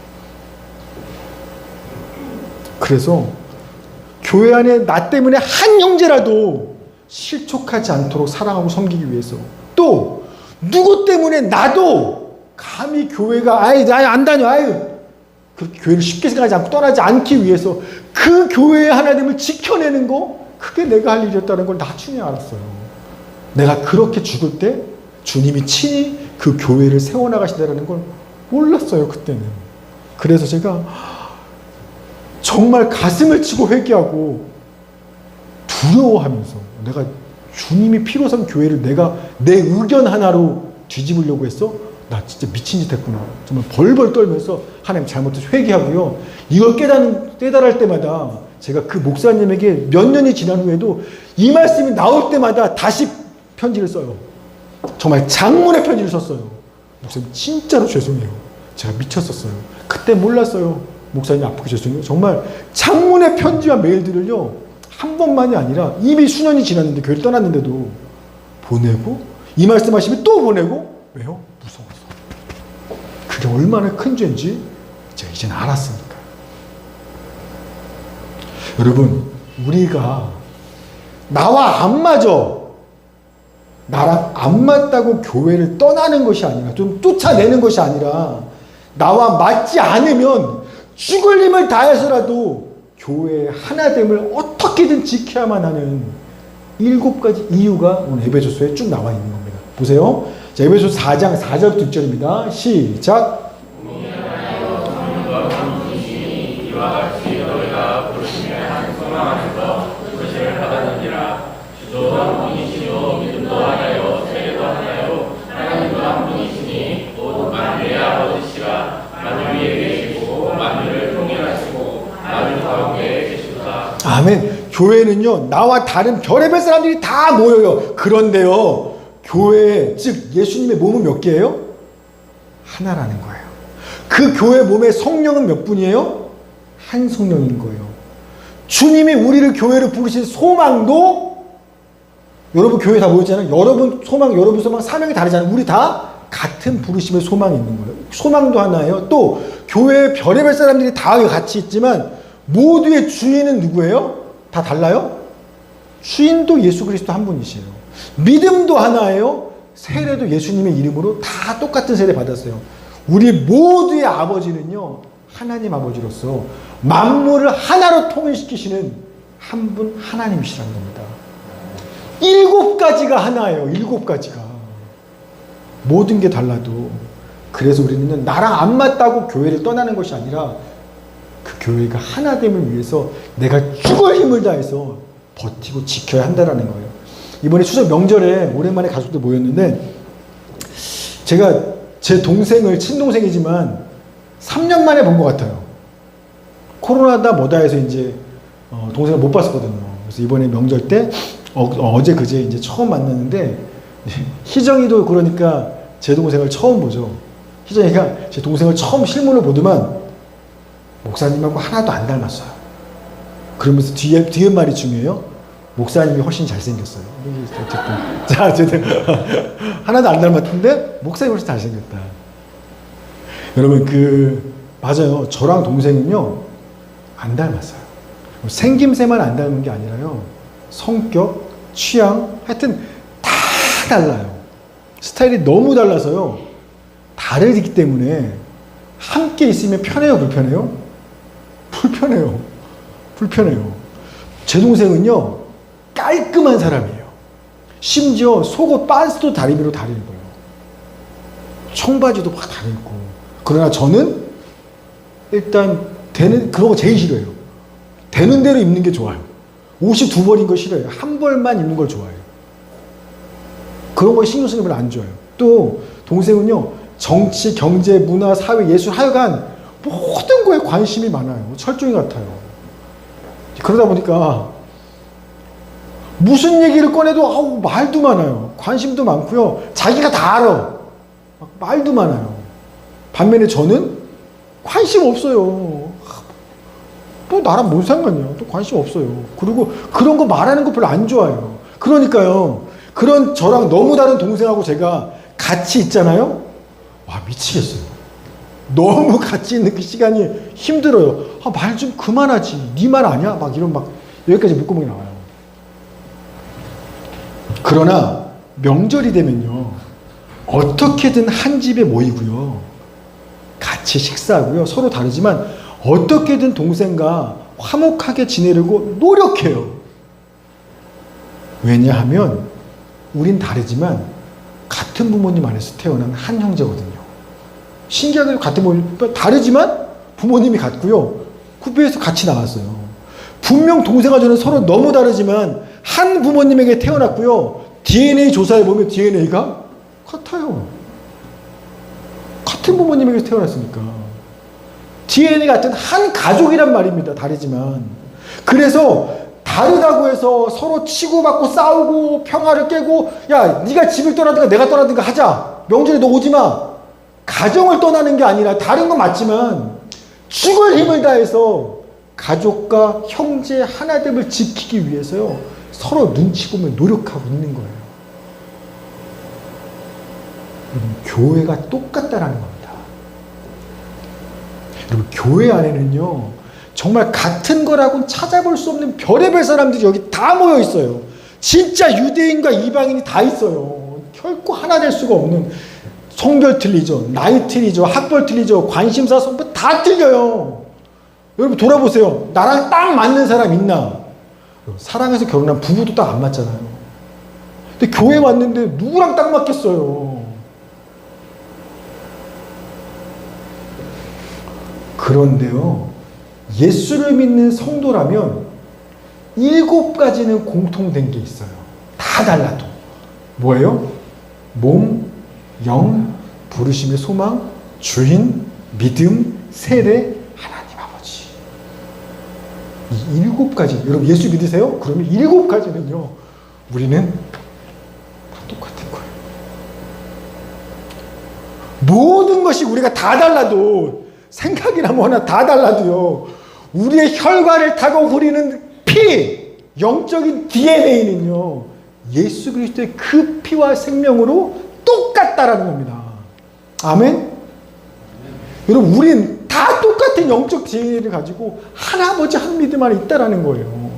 그래서 교회 안에 나 때문에 한 형제라도 실족하지 않도록 사랑하고 섬기기 위해서 또 누구 때문에 나도 감히 교회가 안 다녀 그렇게 교회를 쉽게 생각하지 않고 떠나지 않기 위해서 그 교회의 하나됨을 지켜내는 거 그게 내가 할 일이었다는 걸 나중에 알았어요. 내가 그렇게 죽을 때 주님이 친히 그 교회를 세워나가신다는 걸 몰랐어요 그때는. 그래서 제가 정말 가슴을 치고 회개하고 두려워하면서 내가 주님이 피로 산 교회를 내가 내 의견 하나로 뒤집으려고 했어? 나 진짜 미친 짓 했구나. 정말 벌벌 떨면서 하나님 잘못해서 회개하고요. 이걸 깨달을 때마다 제가 그 목사님에게 몇 년이 지난 후에도 이 말씀이 나올 때마다 다시 편지를 써요. 정말 장문의 편지를 썼어요. 목사님 진짜로 죄송해요. 제가 미쳤었어요. 그때 몰랐어요. 목사님 아프게 죄송해요. 정말 장문의 편지와 메일들을요. 한 번만이 아니라 이미 수년이 지났는데 교회를 떠났는데도 보내고 이 말씀하시면 또 보내고 왜요? 무서워서. 그게 얼마나 큰 죄인지 제가 이제는 알았으니까. 여러분 우리가 나와 안 맞아 나랑 안 맞다고 교회를 떠나는 것이 아니라 좀 쫓아내는 것이 아니라 나와 맞지 않으면 죽을 힘을 다해서라도 교회의 하나됨을 어떻게든 지켜야만 하는 7가지 이유가 오늘 에베소서에 쭉 나와 있는 겁니다. 보세요. 자, 에베소서 4장 4절부터 6절입니다. 시작. 이와 같이 너희가 부르심에 한 소망 안에서 그것을 받았느니라. 교회는요, 나와 다른 별의별 사람들이 다 모여요. 그런데요, 교회, 즉 예수님의 몸은 몇 개예요? 하나라는 거예요. 그 교회 몸의 성령은 몇 분이에요? 한 성령인 거예요. 주님이 우리를 교회로 부르신 소망도, 여러분 교회 다 모였잖아요. 여러분 소망, 사명이 다르잖아요. 우리 다 같은 부르심의 소망이 있는 거예요. 소망도 하나예요. 또 교회의 별의별 사람들이 다 같이 있지만 모두의 주인은 누구예요? 다 달라요? 주인도 예수 그리스도 한 분이시에요. 믿음도 하나예요. 세례도 예수님의 이름으로 다 똑같은 세례 받았어요. 우리 모두의 아버지는요, 하나님 아버지로서 만물을 하나로 통일시키시는 한 분 하나님이시라는 겁니다. 7가지가 하나예요. 7가지가. 모든 게 달라도. 그래서 우리는 나랑 안 맞다고 교회를 떠나는 것이 아니라 그 교회가 하나됨을 위해서 내가 죽을 힘을 다해서 버티고 지켜야 한다는 거예요. 이번에 추석 명절에 오랜만에 가족들 모였는데, 제가 제 동생을, 친동생이지만 3년 만에 본 것 같아요. 코로나다 뭐다 해서 이제 동생을 못 봤었거든요. 그래서 이번에 명절 때 어제 그제 이제 처음 만났는데, 희정이도 그러니까 제 동생을 처음 보죠. 희정이가 제 동생을 처음 실물로 보더만 목사님하고 하나도 안 닮았어요. 그러면서 뒤에 말이 중요해요. 목사님이 훨씬 잘생겼어요. 어쨌든 자, 어쨌든 하나도 안 닮았는데 목사님이 훨씬 잘생겼다. 여러분 맞아요. 저랑 동생은요 안 닮았어요. 생김새만 안 닮은 게 아니라요, 성격, 취향, 하여튼 다 달라요. 스타일이 너무 달라서요, 다르기 때문에 함께 있으면 편해요, 불편해요? 불편해요. 제 동생은요 깔끔한 사람이에요. 심지어 속옷 반스도 다리미로 다리 입어요. 청바지도 막 다리 입고. 그러나 저는 일단 그런 거 제일 싫어해요. 되는 대로 입는 게 좋아요. 옷이 2벌인 거 싫어해요. 한 벌만 입는 걸 좋아해요. 그런 거에 신경 쓰는 걸 안 좋아해요. 또 동생은요, 정치, 경제, 문화, 사회, 예술, 하여간 모든 거에 관심이 많아요. 철종이 같아요. 그러다 보니까 무슨 얘기를 꺼내도 말도 많아요. 관심도 많고요. 자기가 다 알아. 말도 많아요. 반면에 저는 관심 없어요. 또 나랑 뭔 상관이야. 또 관심 없어요. 그리고 그런 거 말하는 거 별로 안 좋아해요. 그러니까요, 그런 저랑 너무 다른 동생하고 제가 같이 있잖아요. 와, 미치겠어요. 너무 같이 있는 그 시간이 힘들어요. 말 좀 그만하지. 네 말 아니야? 막 이런 여기까지 목구멍이 나와요. 그러나 명절이 되면요, 어떻게든 한 집에 모이고요, 같이 식사하고요, 서로 다르지만 어떻게든 동생과 화목하게 지내려고 노력해요. 왜냐하면 우린 다르지만 같은 부모님 안에서 태어난 한 형제거든요. 신기하게도 같은 부모님, 다르지만 부모님이 같고요, 구배에서 같이 나왔어요. 분명 동생과 저는 서로 너무 다르지만 한 부모님에게 태어났고요, DNA 조사해보면 DNA가 같아요. 같은 부모님에게 태어났으니까. DNA 같은 한 가족이란 말입니다. 다르지만. 그래서 다르다고 해서 서로 치고받고 싸우고 평화를 깨고, 야, 네가 집을 떠나든가 내가 떠나든가 하자. 명절에 너 오지 마. 가정을 떠나는 게 아니라, 다른 건 맞지만 죽을 힘을 다해서 가족과 형제 하나됨을 지키기 위해서요, 서로 눈치 보면 노력하고 있는 거예요. 교회가 똑같다라는 겁니다. 여러분, 교회 안에는요, 정말 같은 거라고는 찾아볼 수 없는 별의별 사람들이 여기 다 모여 있어요. 진짜 유대인과 이방인이 다 있어요. 결코 하나 될 수가 없는. 성별 틀리죠, 나이 틀리죠, 학벌 틀리죠, 관심사, 성별 다 틀려요. 여러분 돌아보세요. 나랑 딱 맞는 사람 있나? 사랑해서 결혼한 부부도 딱 안 맞잖아요. 근데 교회 왔는데 누구랑 딱 맞겠어요? 그런데요, 예수를 믿는 성도라면 7가지는 공통된 게 있어요. 다 달라도. 뭐예요? 몸, 영, 부르심의 소망, 주인, 믿음, 세례, 하나님 아버지. 이 7가지, 여러분 예수 믿으세요? 그러면 7가지는요, 우리는 다 똑같은 거예요. 모든 것이 우리가 다 달라도, 생각이나 뭐나 다 달라도요, 우리의 혈관을 타고 흐르는 피, 영적인 DNA는요, 예수 그리스도의 그 피와 생명으로 똑같다라는 겁니다. 아멘? 여러분, 우린 다 똑같은 영적 DNA를 가지고 하나아버지 한 믿음 안에 있다라는 거예요.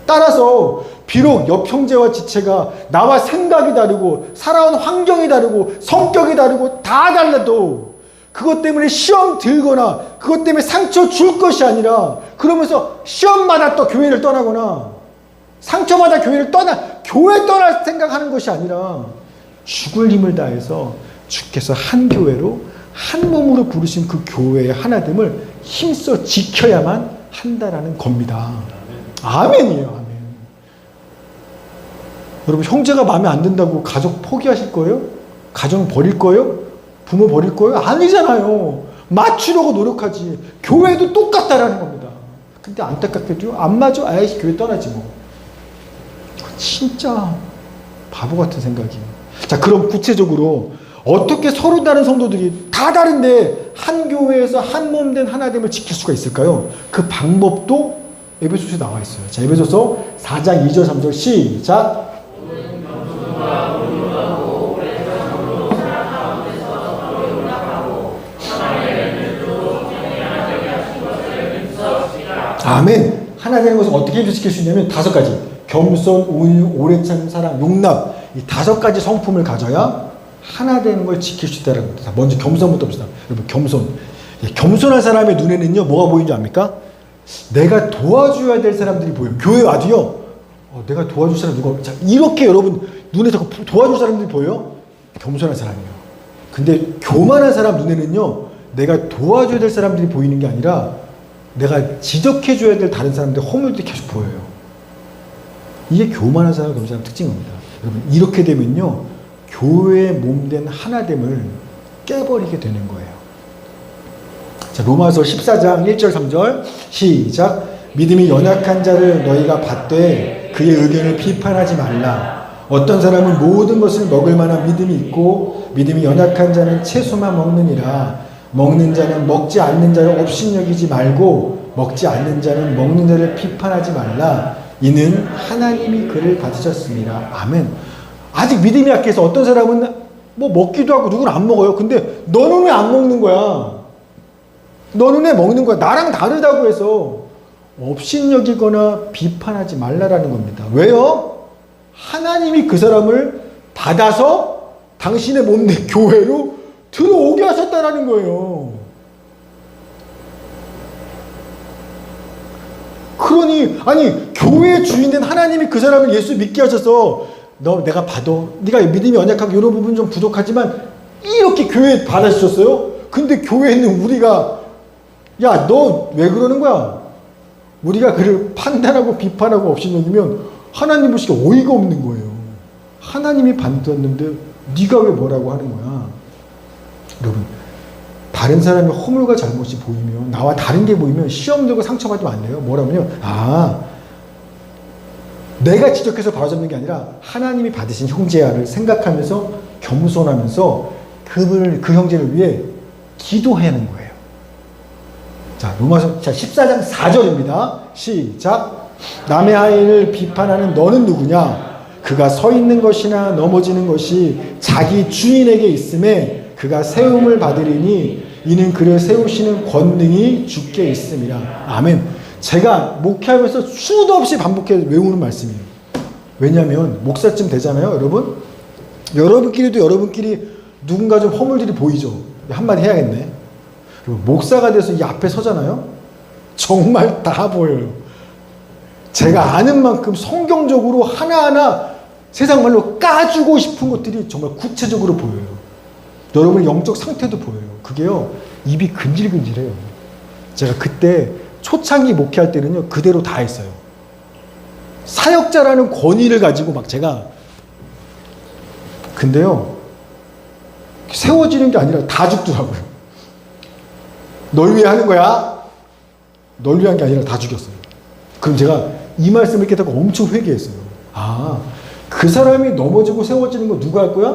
따라서 비록 옆 형제와 지체가 나와 생각이 다르고 살아온 환경이 다르고 성격이 다르고 다 달라도 그것 때문에 시험 들거나 그것 때문에 상처 줄 것이 아니라, 그러면서 시험마다 또 교회를 떠나거나 상처마다 교회 떠날 생각하는 것이 아니라, 죽을 힘을 다해서 주께서 한 교회로 한 몸으로 부르신 그 교회의 하나됨을 힘써 지켜야만 한다라는 겁니다. 아멘이에요. 아멘. 여러분, 형제가 마음에 안 든다고 가족 포기하실 거예요? 가정 버릴 거예요? 부모 버릴 거예요? 아니잖아요. 맞추려고 노력하지. 교회도 똑같다라는 겁니다. 근데 안타깝게도 안 맞아. 아이씨, 교회 떠나지 뭐. 진짜 바보 같은 생각이에요. 자, 그럼 구체적으로 어떻게 서로 다른 성도들이 다 다른데 한 교회에서 한 몸 된 하나됨을 지킬 수가 있을까요? 그 방법도 에베소서에 나와 있어요. 자, 에베소서 4장 2절 3절 시작. 아멘. 하나 되는 것을 어떻게 지킬 수 있냐면 5가지. 겸손, 온유, 오래 참는 사랑, 용납. 이 5가지 성품을 가져야 하나 되는 걸 지킬 수 있다는 겁니다. 먼저 겸손부터 봅시다. 여러분, 겸손. 겸손한 사람의 눈에는요, 뭐가 보이는 줄 압니까? 내가 도와줘야 될 사람들이 보여요. 교회 와도요, 내가 도와줄 사람 누가, 자, 이렇게 여러분 눈에 자꾸 도와줄 사람들이 보여요? 겸손한 사람이에요. 근데 교만한 사람 눈에는요, 내가 도와줘야 될 사람들이 보이는 게 아니라 내가 지적해줘야 될 다른 사람들의 허물들이 계속 보여요. 이게 교만한 사람, 겸손한 사람 특징입니다. 여러분, 이렇게 되면요, 교회의 몸된 하나됨을 깨버리게 되는 거예요. 자, 로마서 14장 1절 3절 시작. 믿음이 연약한 자를 너희가 받되 그의 의견을 비판하지 말라. 어떤 사람은 모든 것을 먹을 만한 믿음이 있고 믿음이 연약한 자는 채소만 먹느니라. 먹는 자는 먹지 않는 자를 업신여기지 말고 먹지 않는 자는 먹는 자를 비판하지 말라. 이는 하나님이 그를 받으셨습니다. 아멘. 아직 믿음이 약해서 어떤 사람은 뭐 먹기도 하고 누구는 안 먹어요. 근데 너는 왜 안 먹는 거야? 너는 왜 먹는 거야? 나랑 다르다고 해서 업신여기거나 비판하지 말라라는 겁니다. 왜요? 하나님이 그 사람을 받아서 당신의 몸된 교회로 들어오게 하셨다라는 거예요. 그러니 아니 교회의 주인된 하나님이 그 사람을 예수 믿게 하셔서 너 내가 받아. 네가 믿음이 연약하고 이런 부분 좀 부족하지만 이렇게 교회에 받아주셨어요. 근데 교회는 우리가 야, 너 왜 그러는 거야? 우리가 그를 판단하고 비판하고 업신여기면 하나님 보시기에 어이가 없는 거예요. 하나님이 받았는데 네가 왜 뭐라고 하는 거야? 여러분, 다른 사람의 허물과 잘못이 보이면, 나와 다른 게 보이면 시험 들고 상처받으면 안 돼요. 뭐라면요, 내가 지적해서 바로잡는 게 아니라 하나님이 받으신 형제야를 생각하면서 겸손하면서 그 형제를 위해 기도해야 하는 거예요. 자, 로마서 14장 4절입니다. 시작. 남의 아이를 비판하는 너는 누구냐? 그가 서 있는 것이나 넘어지는 것이 자기 주인에게 있음에 그가 세움을 받으리니 이는 그를 세우시는 권능이 주께 있음이라. 아멘. 제가 목회하면서 수도 없이 반복해 외우는 말씀이에요. 왜냐하면 목사쯤 되잖아요, 여러분. 여러분끼리도 여러분끼리 누군가 좀 허물들이 보이죠. 한마디 해야겠네. 그리고 목사가 돼서 이 앞에 서잖아요. 정말 다 보여요. 제가 아는 만큼 성경적으로 하나하나 세상 말로 까주고 싶은 것들이 정말 구체적으로 보여요. 여러분의 영적 상태도 보여요. 그게요, 입이 근질근질해요. 제가 그때 초창기 목회할 때는요, 그대로 다 했어요. 사역자라는 권위를 가지고 막 제가, 근데요, 세워지는 게 아니라 다 죽더라고요. 널 위해 하는 거야? 널 위한 게 아니라 다 죽였어요. 그럼 제가 이 말씀을 이렇게 듣고 엄청 회개했어요. 아, 그 사람이 넘어지고 세워지는 거 누가 할 거야?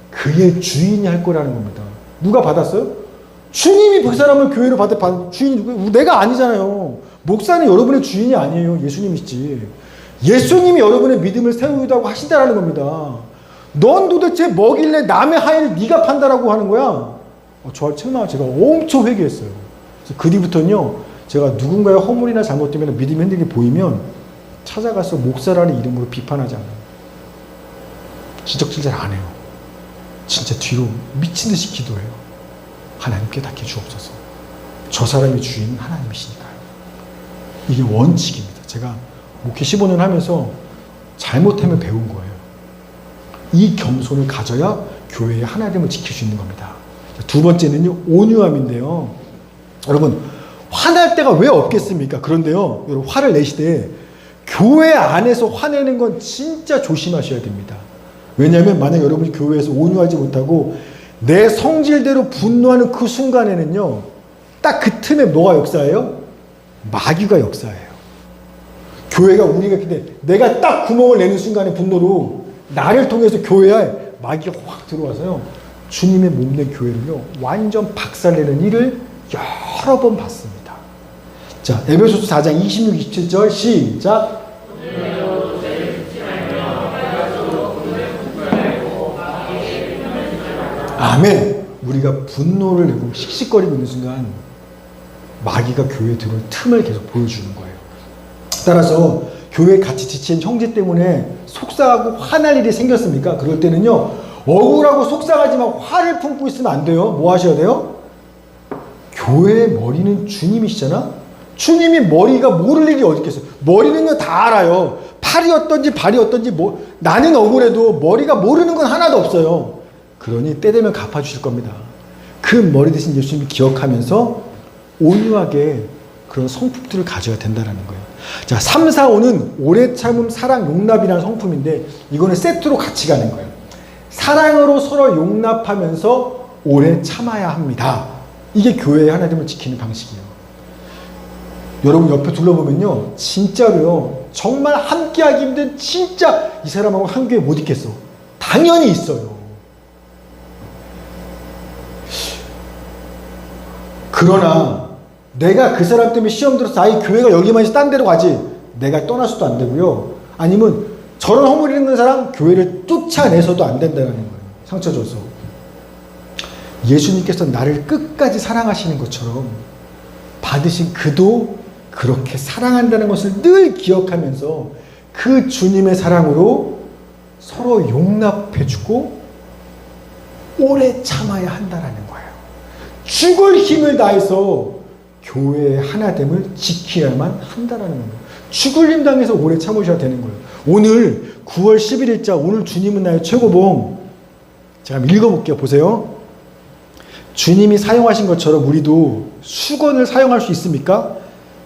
그의 주인이 할 거라는 겁니다. 누가 받았어요? 주님이 그 사람을 교회로 받은 주인이 누구? 내가 아니잖아요. 목사는 여러분의 주인이 아니에요. 예수님이시지. 예수님이 여러분의 믿음을 세우기도 하고 하신다라는 겁니다. 넌 도대체 뭐길래 남의 하인을 네가 판다라고 하는 거야? 저를 책망을 제가 엄청 회개했어요. 그 뒤부터는요, 제가 누군가의 허물이나 잘못 때문에 믿음이 흔들리게 보이면 찾아가서 목사라는 이름으로 비판하지 않아요. 지적질 잘 안 해요. 진짜 뒤로 미친 듯이 기도해요. 하나님 깨닫게 주옵소서. 저 사람의 주인은 하나님이시니까요. 이게 원칙입니다. 제가 목회 15년 하면서 잘못하면 배운 거예요. 이 겸손을 가져야 교회의 하나됨을 지킬 수 있는 겁니다. 두 번째는요, 온유함인데요. 여러분, 화날 때가 왜 없겠습니까? 그런데요, 여러분, 화를 내시되 교회 안에서 화내는 건 진짜 조심하셔야 됩니다. 왜냐하면 만약 여러분이 교회에서 온유하지 못하고 내 성질대로 분노하는 그 순간에는요, 딱 그 틈에 뭐가 역사예요? 마귀가 역사예요. 교회가 우리가 근데 내가 딱 구멍을 내는 순간에 분노로 나를 통해서 교회에 마귀가 확 들어와서요, 주님의 몸된 교회를요 완전 박살내는 일을 여러 번 봤습니다. 자, 에베소서 4장 26, 27절 시작. 아멘. 우리가 분노를 내고 씩씩거리고 있는 순간 마귀가 교회에 들어올 틈을 계속 보여주는 거예요. 따라서 교회에 같이 지친 형제 때문에 속상하고 화날 일이 생겼습니까? 그럴 때는요, 억울하고 속상하지만 화를 품고 있으면 안 돼요. 뭐 하셔야 돼요? 교회의 머리는 주님이시잖아? 주님이 머리가 모를 일이 어디 있겠어요? 머리는요 다 알아요. 팔이 어떤지 발이 어떤지 나는 억울해도 머리가 모르는 건 하나도 없어요. 그러니 때 되면 갚아주실 겁니다. 그 머리 대신 예수님이 기억하면서 온유하게 그런 성품들을 가져야 된다는 거예요. 자, 3, 4, 5는 오래 참음, 사랑, 용납이라는 성품인데 이거는 세트로 같이 가는 거예요. 사랑으로 서로 용납하면서 오래 참아야 합니다. 이게 교회의 하나됨을 지키는 방식이에요. 여러분 옆에 둘러보면요, 진짜로요, 정말 함께하기 힘든 진짜 이 사람하고 한 교회 못 있겠어. 당연히 있어요. 그러나 내가 그 사람 때문에 시험 들어서 아예 교회가 여기만 있어 딴 데로 가지, 내가 떠나서도 안 되고요, 아니면 저런 허물 있는 사람 교회를 쫓아내서도 안 된다는 거예요. 상처 줘서. 예수님께서 나를 끝까지 사랑하시는 것처럼 받으신 그도 그렇게 사랑한다는 것을 늘 기억하면서 그 주님의 사랑으로 서로 용납해주고 오래 참아야 한다는 거예요. 죽을 힘을 다해서 교회의 하나됨을 지켜야만 한다는 겁니다. 죽을 힘 당해서 오래 참으셔야 되는 거예요. 오늘 9월 11일자 오늘 주님은 나의 최고봉, 제가 한번 읽어볼게요. 보세요. 주님이 사용하신 것처럼 우리도 수건을 사용할 수 있습니까?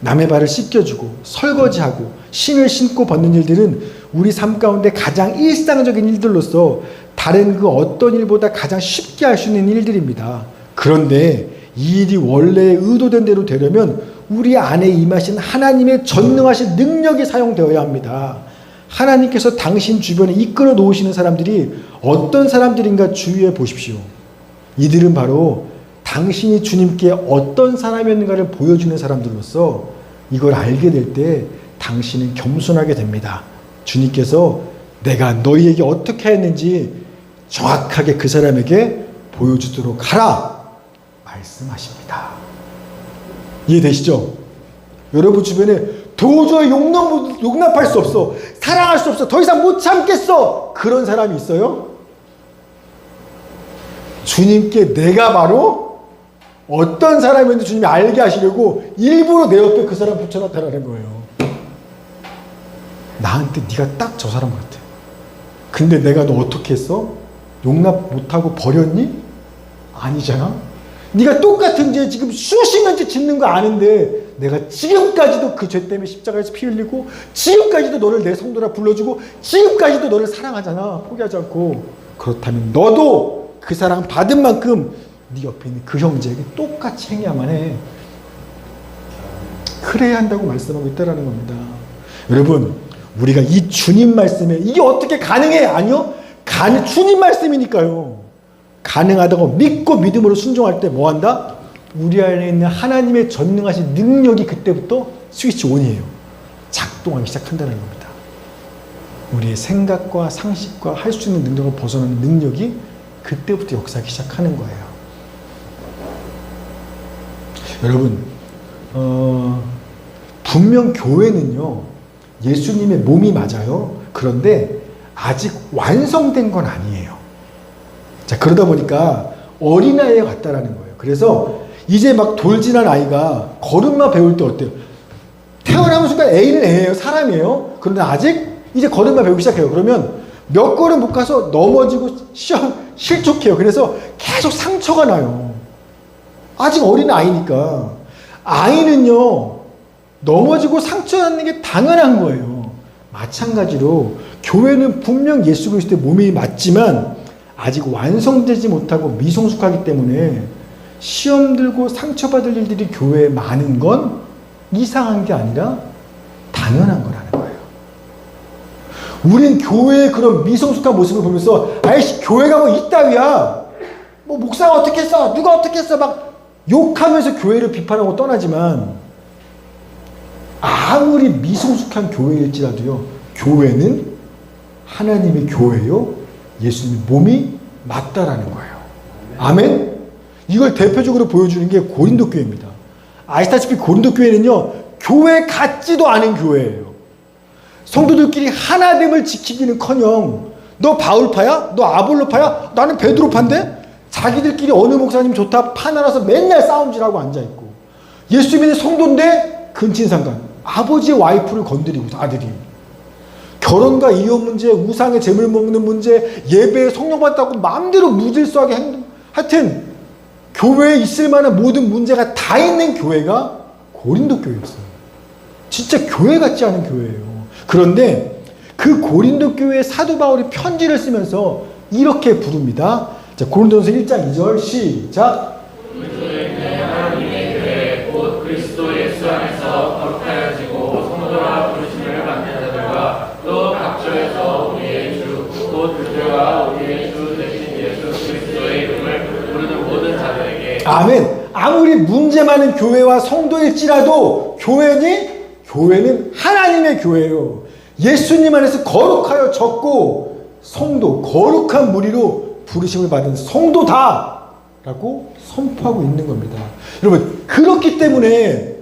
남의 발을 씻겨주고 설거지하고 신을 신고 벗는 일들은 우리 삶 가운데 가장 일상적인 일들로서 다른 그 어떤 일보다 가장 쉽게 할 수 있는 일들입니다. 그런데 이 일이 원래 의도된 대로 되려면 우리 안에 임하신 하나님의 전능하신 능력이 사용되어야 합니다. 하나님께서 당신 주변에 이끌어 놓으시는 사람들이 어떤 사람들인가 주의해 보십시오. 이들은 바로 당신이 주님께 어떤 사람이었는가를 보여주는 사람들로서 이걸 알게 될 때 당신은 겸손하게 됩니다. 주님께서 내가 너희에게 어떻게 했는지 정확하게 그 사람에게 보여주도록 하라 말씀하십니다. 이해되시죠? 여러분 주변에 도저히 용납할 수 없어, 사랑할 수 없어, 더 이상 못 참겠어, 그런 사람이 있어요? 주님께 내가 바로 어떤 사람인지 주님이 알게 하시려고 일부러 내 옆에 그 사람 붙여놨다는 거예요. 나한테 네가 딱 저 사람 같아. 근데 내가 너 어떻게 했어? 용납 못하고 버렸니? 아니잖아. 네가 똑같은 죄 지금 수십 년째 짓는 거 아는데 내가 지금까지도 그 죄 때문에 십자가에서 피 흘리고 지금까지도 너를 내 성도라 불러주고 지금까지도 너를 사랑하잖아. 포기하지 않고. 그렇다면 너도 그 사랑 받은 만큼 네 옆에 있는 그 형제에게 똑같이 행해야만 해. 그래야 한다고 말씀하고 있다는 겁니다. 여러분, 우리가 이 주님 말씀에 이게 어떻게 가능해? 아니요. 주님 말씀이니까요. 가능하다고 믿고 믿음으로 순종할 때 뭐 한다? 우리 안에 있는 하나님의 전능하신 능력이 그때부터 스위치 온이에요. 작동하기 시작한다는 겁니다. 우리의 생각과 상식과 할 수 있는 능력을 벗어나는 능력이 그때부터 역사하기 시작하는 거예요. 여러분, 분명 교회는요, 예수님의 몸이 맞아요. 그런데 아직 완성된 건 아니에요. 자, 그러다 보니까 어린아이에 같다라는 거예요. 그래서 이제 막 돌진한 아이가 걸음마 배울 때 어때요? 태어나는 순간 애는 애예요. 사람이에요. 그런데 아직 이제 걸음마 배우기 시작해요. 그러면 몇 걸음 못 가서 넘어지고 실족해요. 그래서 계속 상처가 나요. 아직 어린 아이니까. 아이는요, 넘어지고 상처 나는 게 당연한 거예요. 마찬가지로 교회는 분명 예수 그리스도의 몸이 맞지만 아직 완성되지 못하고 미성숙하기 때문에 시험 들고 상처받을 일들이 교회에 많은 건 이상한 게 아니라 당연한 거라는 거예요. 우린 교회의 그런 미성숙한 모습을 보면서 아이씨 교회가 뭐 이따위야, 뭐 목사가 어떻게 했어, 누가 어떻게 했어 막 욕하면서 교회를 비판하고 떠나지만 아무리 미성숙한 교회일지라도요, 교회는 하나님의 교회요, 예수님의 몸이 맞다라는 거예요. 아멘? 이걸 대표적으로 보여주는 게 고린도 교회입니다. 아시다시피 고린도 교회는요, 교회 같지도 않은 교회예요. 성도들끼리 하나됨을 지키기는커녕 너 바울파야? 너 아볼로파야? 나는 베드로파인데? 자기들끼리 어느 목사님 좋다 파나라서 맨날 싸움질하고 앉아있고, 예수 믿는 성도인데 근친상간, 아버지의 와이프를 건드리고 아들이 결혼과 이혼 문제, 우상의 재물 먹는 문제, 예배에 성령 받았다고 마음대로 무질서하게 행동, 하여튼 교회에 있을 만한 모든 문제가 다 있는 교회가 고린도 교회였어요. 진짜 교회 같지 않은 교회예요. 그런데 그 고린도 교회에 사도 바울이 편지를 쓰면서 이렇게 부릅니다. 자, 고린도전서 1장 2절 시작. 하나님의 교회 곧 그리스도 예수 안에서 거룩하여지고 성도라 부르심을 받는 자들과 또 각처에서 우리의 주 곧 그들과 우리의 주 되신 예수 그리스도의 이름을 부르는 모든 자들에게. 아멘. 아무리 문제 많은 교회와 성도일지라도 교회는 하나님의 교회예요. 예수님 안에서 거룩하여 졌고 성도, 거룩한 무리로 부르심을 받은 성도다라고 선포하고 있는 겁니다. 여러분, 그렇기 때문에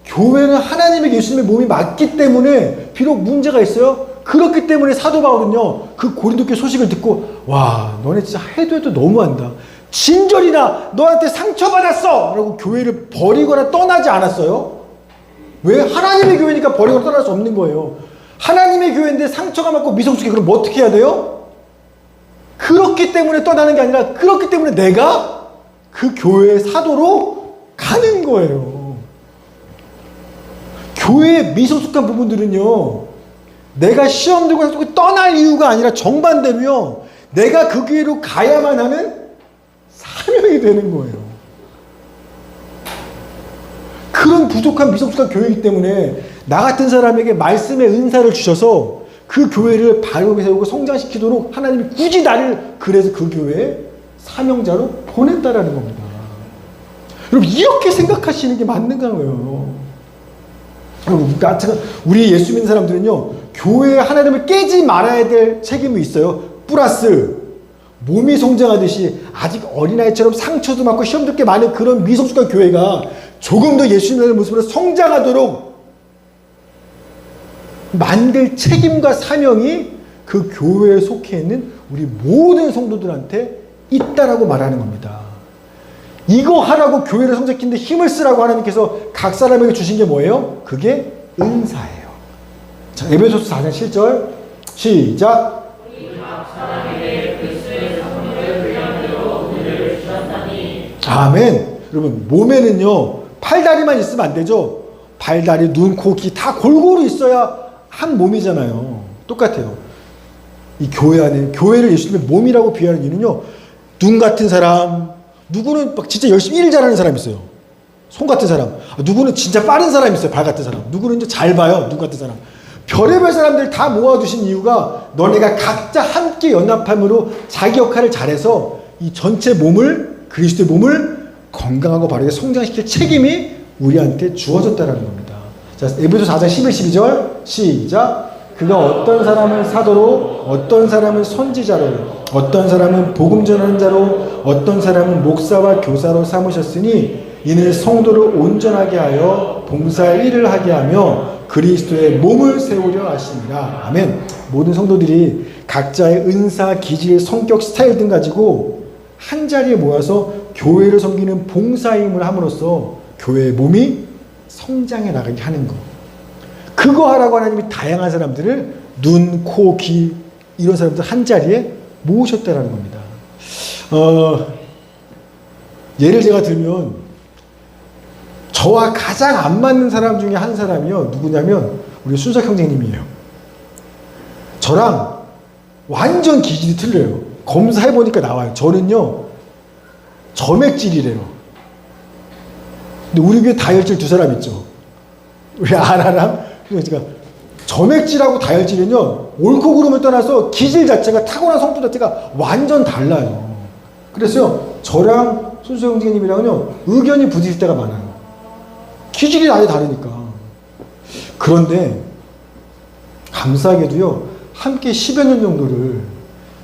교회는 하나님의 예수님의 몸이 맞기 때문에 비록 문제가 있어요. 그렇기 때문에 사도 바울은요, 그 고린도 교회 소식을 듣고 와, 너네 진짜 해도 너무한다. 진절이나 너한테 상처받았어! 라고 교회를 버리거나 떠나지 않았어요. 왜? 하나님의 교회니까 버리거나 떠날 수 없는 거예요. 하나님의 교회인데 상처가 맞고 미성숙해. 그럼 뭐 어떻게 해야 돼요? 그렇기 때문에 떠나는 게 아니라 그렇기 때문에 내가 그 교회의 사도로 가는 거예요. 교회의 미성숙한 부분들은요, 내가 시험 들고 떠날 이유가 아니라 정반대로요, 내가 그 교회로 가야만 하는 사명이 되는 거예요. 그런 부족한 미성숙한 교회이기 때문에 나 같은 사람에게 말씀의 은사를 주셔서 그 교회를 바르게 세우고 성장시키도록 하나님이 굳이 나를 그래서 그 교회에 사명자로 보냈다라는 겁니다. 여러분, 이렇게 생각하시는 게 맞는 거예요. 여러분, 우리 예수 믿는 사람들은요, 교회에 하나님을 깨지 말아야 될 책임이 있어요. 플러스 몸이 성장하듯이 아직 어린아이처럼 상처도 많고 시험도 꽤 많은 그런 미성숙한 교회가 조금 더 예수님의 모습으로 성장하도록 만들 책임과 사명이 그 교회에 속해 있는 우리 모든 성도들한테 있다라고 말하는 겁니다. 이거 하라고 교회를 성장시키는데 힘을 쓰라고 하나님께서 각 사람에게 주신 게 뭐예요? 그게 은사예요. 자, 에베소서 4장 7절 시작. 아멘. 여러분, 몸에는요, 팔다리만 있으면 안 되죠. 발다리, 눈, 코, 귀 다 골고루 있어야 한 몸이잖아요. 똑같아요. 이 교회 안에, 교회를 예수님의 몸이라고 비유하는 이유는요, 눈 같은 사람, 누구는 막 진짜 열심히 일 잘하는 사람이 있어요. 손 같은 사람. 누구는 진짜 빠른 사람이 있어요. 발 같은 사람. 누구는 이제 잘 봐요. 눈 같은 사람. 별의별 사람들 다 모아두신 이유가 너네가 각자 함께 연합함으로 자기 역할을 잘해서 이 전체 몸을, 그리스도의 몸을 건강하고 바르게 성장시킬 책임이 우리한테 주어졌다라는 겁니다. 자, 에베소 4장 11, 12절 시작. 그가 어떤 사람은 사도로, 어떤 사람은 선지자로, 어떤 사람은 복음 전하는 자로, 어떤 사람은 목사와 교사로 삼으셨으니 이는 성도를 온전하게 하여 봉사의 일을 하게 하며 그리스도의 몸을 세우려 하시니라. 아멘. 모든 성도들이 각자의 은사, 기질, 성격, 스타일 등 가지고 한 자리에 모여서 교회를 섬기는 봉사임을 함으로써 교회의 몸이 성장해 나가게 하는 것. 그거 하라고 하나님이 다양한 사람들을 눈, 코, 귀 이런 사람들 한 자리에 모으셨다라는 겁니다. 예를 제가 들면 저와 가장 안 맞는 사람 중에 한 사람이요. 누구냐면 우리 순석 형제님이에요. 저랑 완전 기질이 틀려요. 검사해보니까 나와요. 저는요. 점액질이래요. 근데 우리 교회 다혈질 두 사람 있죠. 우리 아라랑 제가 점액질하고 다혈질은요. 옳고 그름을 떠나서 기질 자체가 타고난 성품 자체가 완전 달라요. 그래서 저랑 순석 형제님이랑은요. 의견이 부딪힐 때가 많아요. 기질이 아예 다르니까. 그런데 감사하게도요. 함께 10여 년 정도를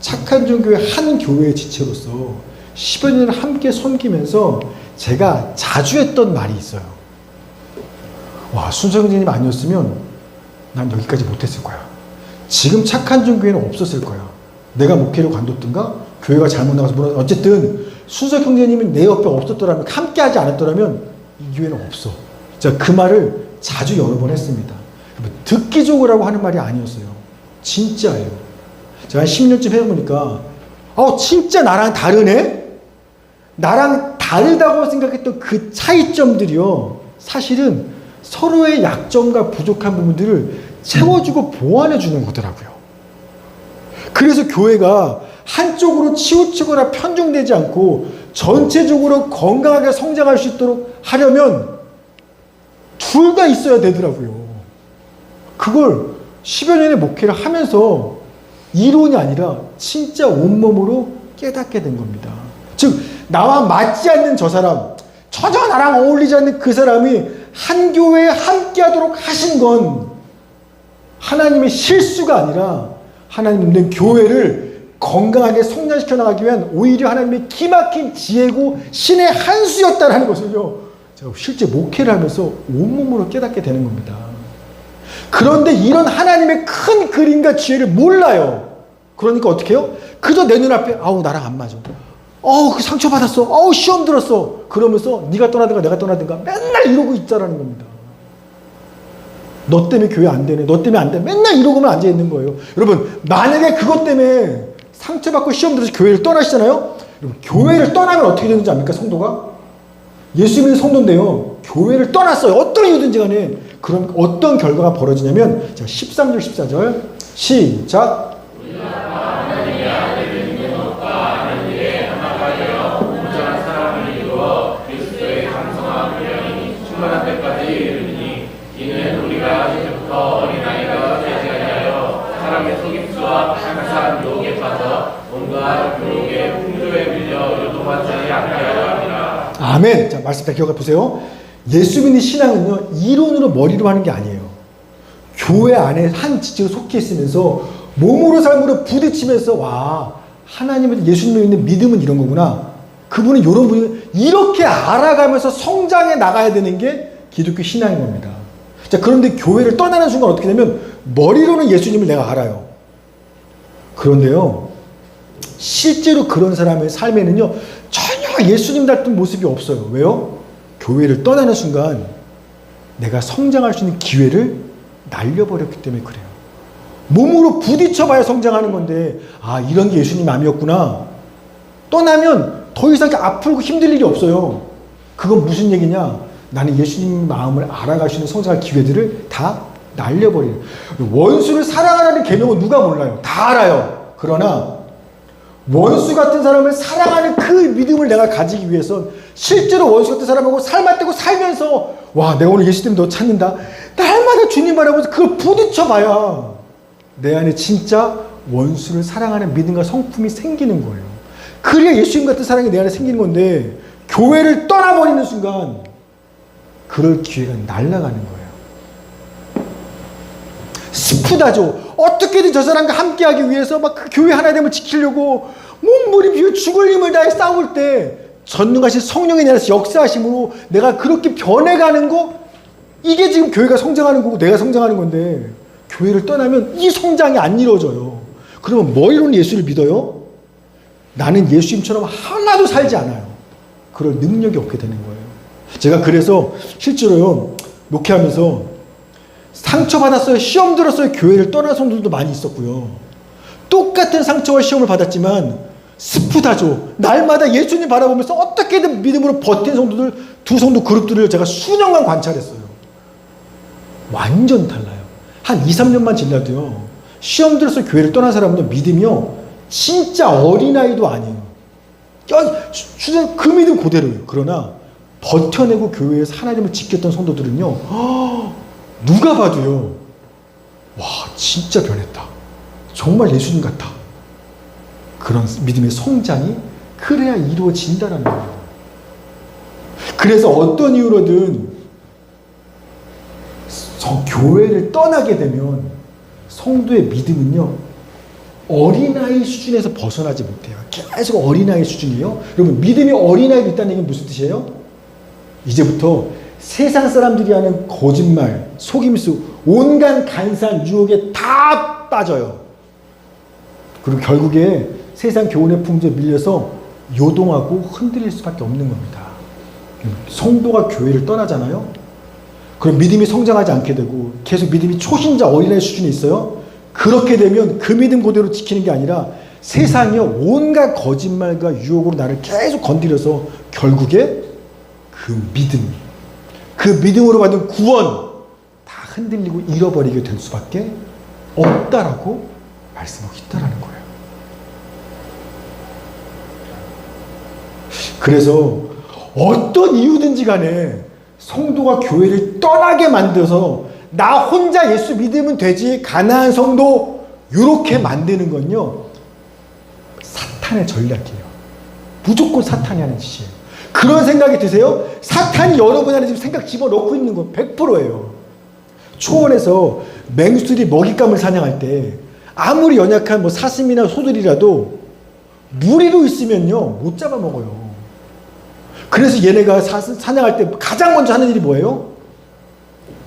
착한 종교의 한 교회의 지체로서 10여 년을 함께 섬기면서 제가 자주 했던 말이 있어요. 와, 순서 형제님 아니었으면 난 여기까지 못했을 거야. 지금 착한 종교회는 없었을 거야. 내가 목회를 관뒀든가 교회가 잘못 나가서 무너져. 어쨌든 순서 형제님이 내 옆에 없었더라면, 함께 하지 않았더라면 이 교회는 없어. 제가 그 말을 자주 여러 번 했습니다. 듣기적으로 하고 하는 말이 아니었어요. 진짜예요. 제가 한 10년쯤 해보니까 진짜 나랑 다르네? 나랑 다르다고 생각했던 그 차이점들이요. 사실은 서로의 약점과 부족한 부분들을 채워주고 보완해주는 거더라고요. 그래서 교회가 한쪽으로 치우치거나 편중되지 않고 전체적으로 건강하게 성장할 수 있도록 하려면 둘 다 있어야 되더라고요. 그걸 10여 년의 목회를 하면서 이론이 아니라 진짜 온몸으로 깨닫게 된 겁니다. 즉 나와 맞지 않는 저 사람, 전혀 나랑 어울리지 않는 그 사람이 한 교회에 함께 하도록 하신 건 하나님의 실수가 아니라 하나님 있는 교회를 건강하게 성장시켜 나가기 위한 오히려 하나님의 기막힌 지혜고 신의 한 수였다는 것을요. 제가 실제 목회를 하면서 온몸으로 깨닫게 되는 겁니다. 그런데 이런 하나님의 큰 그림과 지혜를 몰라요. 그러니까 어떻게 해요? 그저 내 눈앞에 나랑 안 맞아. 그 상처받았어. 시험 들었어. 그러면서 네가 떠나든가 내가 떠나든가 맨날 이러고 있자라는 겁니다. 너 때문에 교회 안 되네. 너 때문에 안 돼. 맨날 이러고만 앉아 있는 거예요. 여러분 만약에 그것 때문에 상처받고 시험 들어서 교회를 떠나시잖아요. 여러분, 교회를 떠나면 어떻게 되는지 압니까? 성도가? 예수 믿는 성도인데요. 교회를 떠났어요. 어떤 이유든지 간에. 그럼 어떤 결과가 벌어지냐면 자, 13절 14절 시작. 아멘. 자, 말씀 다 기억해 보세요. 예수 믿는 신앙은요, 이론으로 머리로 하는 게 아니에요. 교회 안에 한 지체로 속해 있으면서 몸으로 삶으로 부딪히면서 하나님은 예수님을 믿는 믿음은 이런 거구나. 그분은 이런 분이 이렇게 알아가면서 성장해 나가야 되는 게 기독교 신앙인 겁니다. 자, 그런데 교회를 떠나는 순간 어떻게 되면 머리로는 예수님을 내가 알아요. 그런데요, 실제로 그런 사람의 삶에는요, 전혀 예수님 같은 모습이 없어요. 왜요? 교회를 떠나는 순간 내가 성장할 수 있는 기회를 날려버렸기 때문에 그래요. 몸으로 부딪혀봐야 성장하는 건데 이런 게 예수님 마음이었구나. 떠나면 더 이상 아프고 힘들 일이 없어요. 그건 무슨 얘기냐? 나는 예수님 마음을 알아갈 수 있는 성장할 기회들을 다 날려버려요. 원수를 사랑하라는 계명은 누가 몰라요? 다 알아요. 그러나 원수 같은 사람을 사랑하는 그 믿음을 내가 가지기 위해선 실제로 원수 같은 사람하고 살맞대고 살면서 와 내가 오늘 예수 때문에 너 찾는다. 날마다 주님 바라보면서 그걸 부딪혀봐야 내 안에 진짜 원수를 사랑하는 믿음과 성품이 생기는 거예요. 그래야 예수님 같은 사랑이 내 안에 생기는 건데 교회를 떠나버리는 순간 그럴 기회가 날아가는 거예요. 스프다죠. 어떻게든 저 사람과 함께하기 위해서 막 그 교회 하나됨을 지키려고 몸부림 비워 죽을 힘을 다해 싸울 때 전능하신 성령이 내 안에서 역사하심으로 내가 그렇게 변해가는 거 이게 지금 교회가 성장하는 거고 내가 성장하는 건데 교회를 떠나면 이 성장이 안 이루어져요. 그러면 머리로는 예수를 믿어요? 나는 예수님처럼 하나도 살지 않아요. 그럴 능력이 없게 되는 거예요. 제가 그래서 실제로요 목회하면서 상처받았어요. 시험 들었어요. 교회를 떠난 성도들도 많이 있었고요. 똑같은 상처와 시험을 받았지만 스프다죠. 날마다 예수님 바라보면서 어떻게든 믿음으로 버틴 성도들 두 성도 그룹들을 제가 수년간 관찰했어요. 완전 달라요. 한 2, 3년만 지나도요. 시험 들어서 교회를 떠난 사람은 믿음이요. 진짜 어린아이도 아니에요. 그 믿음 그대로예요. 그러나 버텨내고 교회에서 하나님을 지켰던 성도들은요. 누가 봐도요. 와 진짜 변했다. 정말 예수님 같아. 그런 믿음의 성장이 그래야 이루어진다는 거예요. 그래서 어떤 이유로든 교회를 떠나게 되면 성도의 믿음은요. 어린아이 수준에서 벗어나지 못해요. 계속 어린아이 수준이에요. 여러분 믿음이 어린아이도 있다는 얘기는 무슨 뜻이에요? 이제부터 세상 사람들이 하는 거짓말, 속임수, 온갖 간사한 유혹에 다 빠져요. 그리고 결국에 세상 교훈의 풍조에 밀려서 요동하고 흔들릴 수밖에 없는 겁니다. 성도가 교회를 떠나잖아요. 그럼 믿음이 성장하지 않게 되고 계속 믿음이 초신자 어린아이 수준에 있어요. 그렇게 되면 그 믿음 그대로 지키는 게 아니라 세상이요 온갖 거짓말과 유혹으로 나를 계속 건드려서 결국에 그 믿음으로 받은 구원 다 흔들리고 잃어버리게 될 수밖에 없다라고 말씀하고 있다라는 거예요. 그래서 어떤 이유든지 간에 성도가 교회를 떠나게 만들어서 나 혼자 예수 믿으면 되지 가난한 성도 이렇게 만드는 건요 사탄의 전략이에요. 무조건 사탄이 하는 짓이에요. 그런 생각이 드세요? 사탄이 여러분 안에 지금 생각 집어넣고 있는 건 100%예요. 초원에서 맹수들이 먹잇감을 사냥할 때 아무리 연약한 뭐 사슴이나 소들이라도 무리로 있으면요 못 잡아먹어요. 그래서 얘네가 사냥할 때 가장 먼저 하는 일이 뭐예요?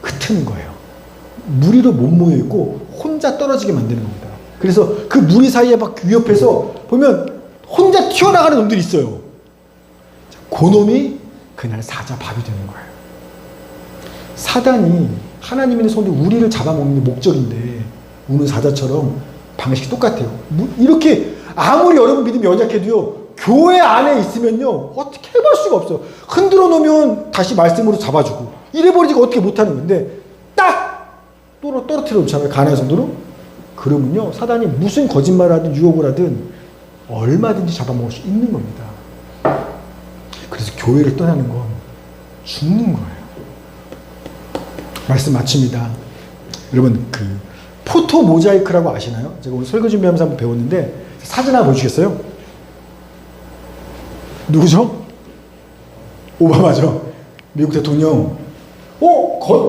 흩트는 거예요. 무리로 못 모여있고 혼자 떨어지게 만드는 겁니다. 그래서 그 무리 사이에 막 위협해서 보면 혼자 튀어나가는 놈들이 있어요. 그 놈이 그날 사자밥이 되는 거예요. 사단이 하나님 있는 성도 우리를 잡아먹는 게 목적인데 우는 사자처럼 방식이 똑같아요. 이렇게 아무리 여러분 믿음이 연약해도요 교회 안에 있으면요 어떻게 해볼 수가 없어요. 흔들어 놓으면 다시 말씀으로 잡아주고 이래버리니까 어떻게 못하는 건데 딱 떨어뜨려 놓잖아요. 가난한 성도로. 그러면요 사단이 무슨 거짓말을 하든 유혹을 하든 얼마든지 잡아먹을 수 있는 겁니다. 그래서 교회를 떠나는 건 죽는 거예요. 말씀 마칩니다. 여러분 그 포토 모자이크라고 아시나요? 제가 오늘 설교 준비하면서 한번 배웠는데 사진 하나 보여주시겠어요? 누구죠? 오바마죠. 미국 대통령.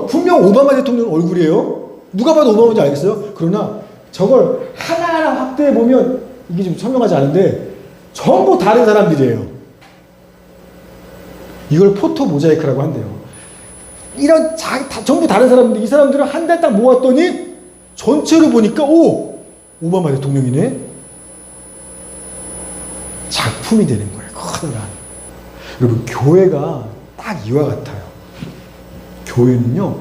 분명 오바마 대통령 얼굴이에요. 누가 봐도 오바마인지 알겠어요? 그러나 저걸 하나하나 확대해 보면 이게 좀 설명하지 않은데 전부 다른 사람들이에요. 이걸 포토 모자이크라고 한대요. 이런 전부 다른 사람들, 이 사람들을 한 달 딱 모았더니 전체로 보니까 오바마 대통령이네. 작품이 되는 거예요. 커다란. 여러분 교회가 딱 이와 같아요. 교회는요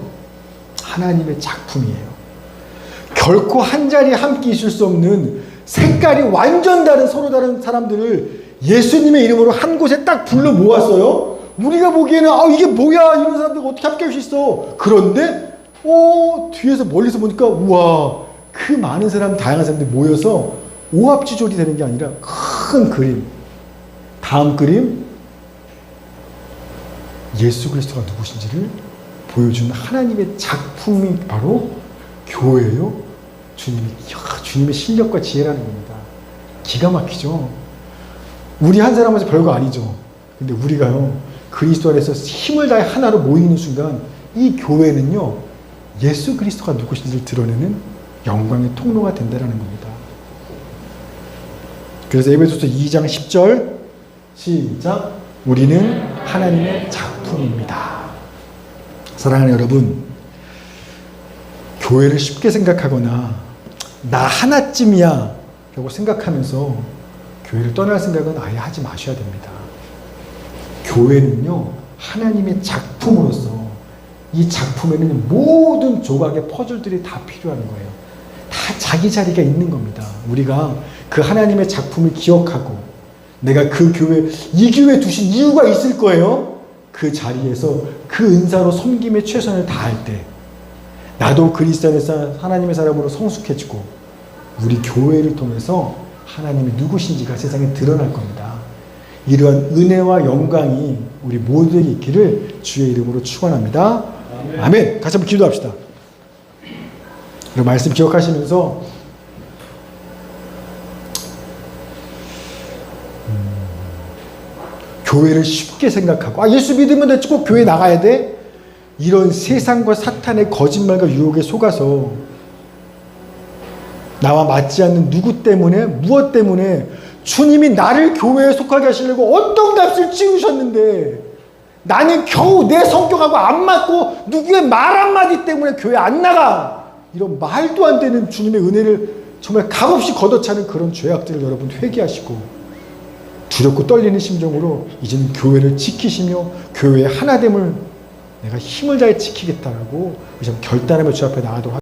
하나님의 작품이에요. 결코 한 자리에 함께 있을 수 없는 색깔이 완전 다른 서로 다른 사람들을 예수님의 이름으로 한 곳에 딱 불러 모았어요. 우리가 보기에는 이게 뭐야 이런 사람들 어떻게 함께 할 수 있어. 그런데 뒤에서 멀리서 보니까 우와 그 많은 사람 다양한 사람들이 모여서 오합지졸이 되는 게 아니라 큰 그림. 다음 그림, 예수 그리스도가 누구신지를 보여주는 하나님의 작품이 바로 교회예요. 주님의 실력과 지혜라는 겁니다. 기가 막히죠. 우리 한 사람한테 별거 아니죠. 근데 우리가요, 그리스도 안에서 힘을 다해 하나로 모이는 순간 이 교회는요, 예수 그리스도가 누구신지를 드러내는 영광의 통로가 된다는 겁니다. 그래서 에베소서 2장 10절 시작. 우리는 하나님의 작품입니다. 사랑하는 여러분, 교회를 쉽게 생각하거나 나 하나쯤이야 라고 생각하면서 교회를 떠날 생각은 아예 하지 마셔야 됩니다. 교회는요, 하나님의 작품으로서 이 작품에는 모든 조각의 퍼즐들이 다 필요한 거예요. 다 자기 자리가 있는 겁니다. 우리가 그 하나님의 작품을 기억하고 내가 그 교회, 이 교회에 두신 이유가 있을 거예요. 그 자리에서 그 은사로 섬김에 최선을 다할 때 나도 그리스도 안에서 하나님의 사람으로 성숙해지고 우리 교회를 통해서 하나님이 누구신지가 세상에 드러날 겁니다. 이러한 은혜와 영광이 우리 모두에게 있기를 주의 이름으로 축원합니다. 아멘. 같이 한번 기도합시다. 그리고 말씀 기억하시면서 교회를 쉽게 생각하고 예수 믿으면 됐지 꼭 교회 나가야 돼? 이런 세상과 사탄의 거짓말과 유혹에 속아서 나와 맞지 않는 누구 때문에 무엇 때문에 주님이 나를 교회에 속하게 하시려고 어떤 값을 치우셨는데 나는 겨우 내 성격하고 안 맞고 누구의 말 한마디 때문에 교회 안 나가. 이런 말도 안 되는 주님의 은혜를 정말 값없이 걷어차는 그런 죄악들을 여러분 회개하시고 두렵고 떨리는 심정으로 이제는 교회를 지키시며 교회의 하나됨을 내가 힘을 다해 지키겠다라고 결단하며 주 앞에 나가도록